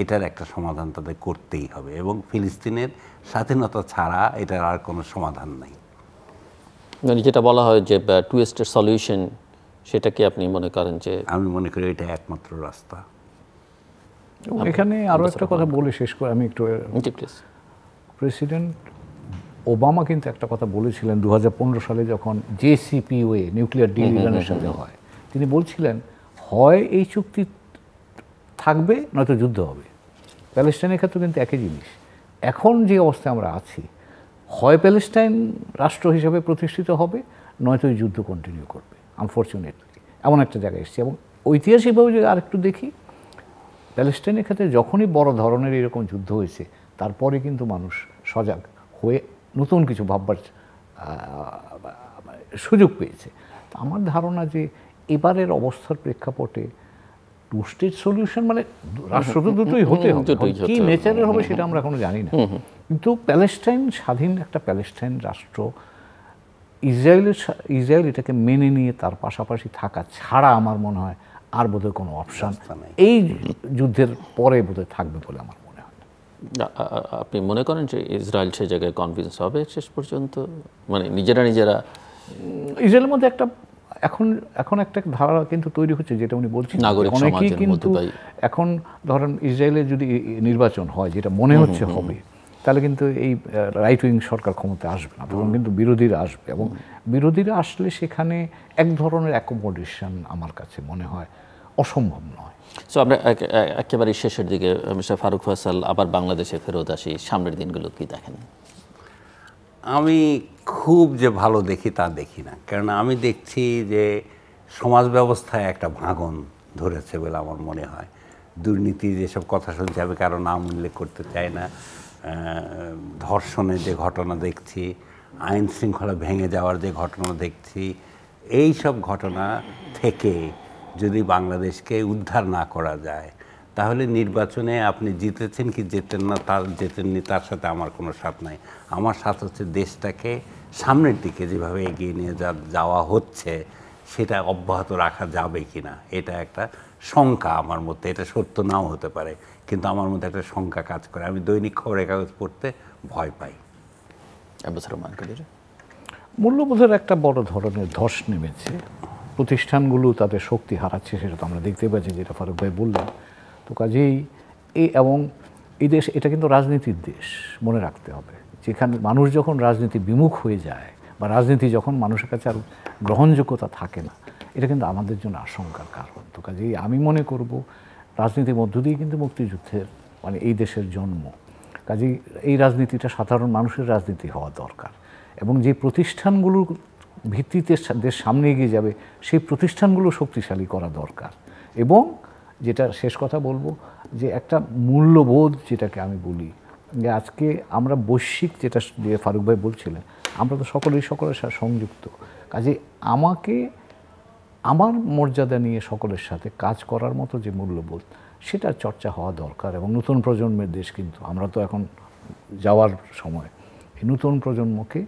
এটার একটা সমাধান তাদের করতেই হবে, এবং ফিলিস্তিনের স্বাধীনতা ছাড়া এটার আর কোনো সমাধান নেই।
মানে যেটা বলা হয় যে টু স্টেট সলিউশন, সেটা কি আপনি মনে করেন? যে
আমি মনে করি এটা একমাত্র রাস্তা।
এখানে আরও একটা কথা বলে শেষ করে আমি একটু, প্রেসিডেন্ট ওবামা কিন্তু একটা কথা বলেছিলেন 2015 সালে যখন JCPOA নিউক্লিয়ার ডিল ইরানের সাথে হয়, তিনি বলছিলেন হয় এই চুক্তি থাকবে নয়তো যুদ্ধ হবে। প্যালেস্টাইনের ক্ষেত্রে কিন্তু একই জিনিস। এখন যে অবস্থায় আমরা আছি, হয় প্যালেস্টাইন রাষ্ট্র হিসেবে প্রতিষ্ঠিত হবে নয়তো এই যুদ্ধ কন্টিনিউ করবে। আনফর্চুনেটলি এমন একটা জায়গায় এসেছে। এবং ঐতিহাসিকভাবে যদি আরেকটু দেখি, প্যালেস্টাইনের ক্ষেত্রে যখনই বড় ধরনের এরকম যুদ্ধ হয়েছে, তারপরে কিন্তু মানুষ সজাগ হয়ে নতুন কিছু ভাববার সুযোগ পেয়েছে। আমার ধারণা যে এবারের অবস্থার প্রেক্ষাপটে টু স্টেট সলিউশন মানে রাষ্ট্র তো দুটোই হতে হবে, কি নেচারের হবে সেটা আমরা এখনো জানি না। কিন্তু প্যালেস্টাইন স্বাধীন একটা প্যালেস্টাইন রাষ্ট্র, ইসরায়েল এটাকে মেনে নিয়ে তার পাশাপাশি থাকা ছাড়া আমার মনে হয় আর বোধহয় কোনো অপশান এই যুদ্ধের পরে বোধহয় থাকবে বলে আমার মনে হয়।
আপনি মনে করেন যে ইসরায়েল সে জায়গায় কনভিন্স হবে শেষ পর্যন্ত? মানে নিজেরা
ইসরায়েলের মধ্যে একটা এখন একটা ধারা কিন্তু তৈরি হচ্ছে, যেটা উনি বলছেন অনেকেই কিন্তু এখন ধরেন ইসরায়েলে যদি নির্বাচন হয়, যেটা মনে হচ্ছে হবে, তাহলে কিন্তু এই রাইট উইং সরকার ক্ষমতায় আসবে না, তখন কিন্তু বিরোধীরা আসবে। এবং বিরোধীরা আসলে সেখানে এক ধরনের অ্যাকোমোডেশন আমার কাছে মনে হয় অসম্ভব নয়।
সো আমরা একেবারে শেষের দিকে মিস্টার ফারুক ফয়সাল, আবার বাংলাদেশে ফেরত আসি, সামনের দিনগুলো কি দেখেন?
আমি খুব যে ভালো দেখি তা দেখি না, কারণ আমি দেখছি যে সমাজ ব্যবস্থায় একটা ভাঙন ধরেছে বলে আমার মনে হয়। দুর্নীতি যেসব কথা শুনছি, আমি কারো নাম উল্লেখ করতে চাই না, ধর্ষণের যে ঘটনা দেখছি, আইন শৃঙ্খলা ভেঙে যাওয়ার যে ঘটনা দেখছি, এই সব ঘটনা থেকে যদি বাংলাদেশকে উদ্ধার না করা যায়, তাহলে নির্বাচনে আপনি জিতেছেন কি জেতেননি তার সাথে আমার কোনো সাথ নাই। আমার সাথ হচ্ছে দেশটাকে সামনের দিকে যেভাবে এগিয়ে নিয়ে যাওয়া হচ্ছে সেটা অব্যাহত রাখা যাবে কি না, এটা একটা শঙ্কা আমার মধ্যে। এটা সত্য নাও হতে পারে, কিন্তু আমার মধ্যে একটা শঙ্কা কাজ করে। আমি দৈনিক খবরের কাগজ পড়তে ভয় পাই।
মূল্যবোধের একটা বড় ধরনের ধস নেমেছে, প্রতিষ্ঠানগুলো তাদের শক্তি হারাচ্ছে, সেটা তো আমরা দেখতে পাচ্ছি, যেটা ফারুক ভাই বললেন। তো কাজেই এবং এই দেশ এটা কিন্তু রাজনীতির দেশ, মনে রাখতে হবে। যেখানে মানুষ যখন রাজনীতি বিমুখ হয়ে যায়, বা রাজনীতি যখন মানুষের কাছে আর গ্রহণযোগ্যতা থাকে না, এটা কিন্তু আমাদের জন্য আশঙ্কার কারণ। তো কাজেই আমি মনে করব রাজনীতির মধ্য দিয়ে কিন্তু মুক্তিযুদ্ধের মানে এই দেশের জন্ম, কাজেই এই রাজনীতিটা সাধারণ মানুষের রাজনীতি হওয়া দরকার, এবং যে প্রতিষ্ঠানগুলোর ভিত্তিতে দেশ সামনে এগিয়ে যাবে সেই প্রতিষ্ঠানগুলো শক্তিশালী করা দরকার। এবং যেটা শেষ কথা বলবো যে একটা মূল্যবোধ যেটাকে আমি বলি যে আজকে আমরা বৈশ্বিক, যেটা দিয়ে ফারুক ভাই বলছিলেন, আমরা তো সকলের সাথে সংযুক্ত, কাজে আমাকে আমার মর্যাদা নিয়ে সকলের সাথে কাজ করার মতো যে মূল্যবোধ সেটা চর্চা হওয়া দরকার। এবং নতুন প্রজন্মের দেশ কিন্তু, আমরা তো এখন যাওয়ার সময়, এই নতুন প্রজন্মকে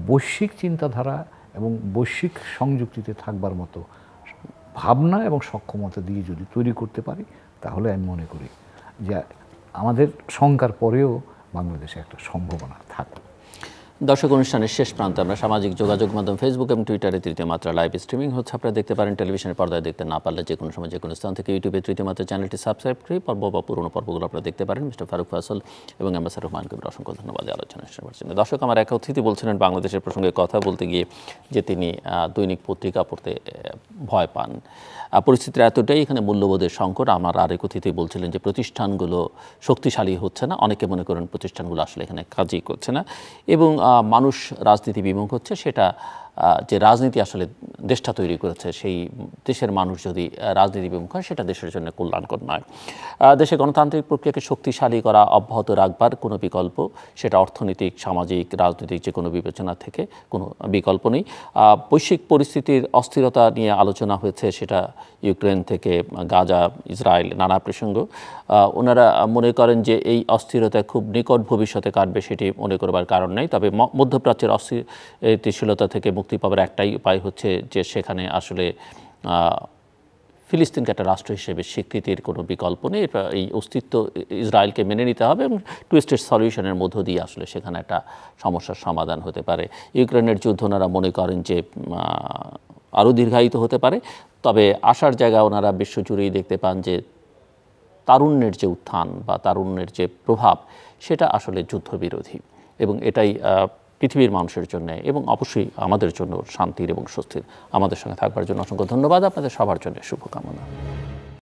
বৈশ্বিক চিন্তাধারা এবং বৈশ্বিক সংযুক্তিতে থাকবার মতো ভাবনা এবং সক্ষমতা দিয়ে যদি তৈরি করতে পারি, তাহলে আমি মনে করি যে আমাদের শঙ্কার পরেও বাংলাদেশে একটা সম্ভাবনা থাকবে।
দর্শক, অনুষ্ঠানের শেষ প্রান্তে আমরা সামাজিক যোগাযোগ মাধ্যম ফেসবুক এবং টুইটারে তৃতীয় মাত্রা লাইভ স্ট্রিমিং হচ্ছে, আপনারা দেখতে পারেন। টেলিভিশনের পর্দায় দেখতে না পারলে যে কোনো সময় যে কোনো স্থান থেকে ইউটিউবে তৃতীয় মাত্রা চ্যানেলটি সাবস্ক্রাইব করে পর্ব বা পুরোনো পর্বগুলো আপনারা দেখতে পারেন। মিস্টার ফারুক ফয়সাল এবং অ্যাম্বাসেডর হুমায়ুন কবির অসংখ্য ধন্যবাদ আলোচনা শোনার জন্য। দর্শক, আমার এক অতিথি বলছিলেন বাংলাদেশের প্রসঙ্গে কথা বলতে গিয়ে যে তিনি দৈনিক পত্রিকা পড়তে ভয় পান। পরিস্থিতির এতটাই এখানে মূল্যবোধের সংকট। আমার আরেক অতিথি বলছিলেন যে প্রতিষ্ঠানগুলো শক্তিশালী হচ্ছে না, অনেকে মনে করেন প্রতিষ্ঠানগুলো আসলে এখানে কাজই করছে না, এবং মানুষ রাজনীতি বিমুখ হচ্ছে। সেটা যে রাজনীতি আসলে দেশটা তৈরি করেছে, সেই দেশের মানুষ যদি রাজনীতি বিমুখ হয় সেটা দেশের জন্য কল্যাণকর নয়। দেশে গণতান্ত্রিক প্রক্রিয়াকে শক্তিশালী করা, অব্যাহত রাখবার কোনো বিকল্প, সেটা অর্থনৈতিক, সামাজিক, রাজনৈতিক যে কোনো বিবেচনা থেকে কোনো বিকল্প নেই। বৈশ্বিক পরিস্থিতির অস্থিরতা নিয়ে আলোচনা হয়েছে, সেটা ইউক্রেন থেকে গাজা, ইসরায়েল, নানা প্রসঙ্গ। ওনারা মনে করেন যে এই অস্থিরতা খুব নিকট ভবিষ্যতে কাটবে, সেটি মনে করবার কারণ নেই। তবে মধ্যপ্রাচ্যের অস্থিতিশীলতা থেকে মুক্তি পাওয়ার একটাই উপায় হচ্ছে যে সেখানে আসলে ফিলিস্তিনকে একটা রাষ্ট্র হিসেবে স্বীকৃতির কোনো বিকল্প নেই। এই অস্তিত্ব ইসরায়েলকে মেনে নিতে হবে এবং টু স্টেট সলিউশনের মধ্য দিয়ে আসলে সেখানে একটা সমস্যার সমাধান হতে পারে। ইউক্রেনের যুদ্ধ ওনারা মনে করেন যে আরও দীর্ঘায়িত হতে পারে, তবে আশার জায়গা ওনারা বিশ্বজুড়েই দেখতে পান যে তারুণ্যের যে উত্থান বা তারুণ্যের যে প্রভাব, সেটা আসলে যুদ্ধবিরোধী, এবং এটাই পৃথিবীর মানুষের জন্য এবং অবশ্যই আমাদের জন্য শান্তির এবং স্বস্তির। আমাদের সঙ্গে থাকবার জন্য অসংখ্য ধন্যবাদ। আপনাদের সবার জন্য শুভকামনা।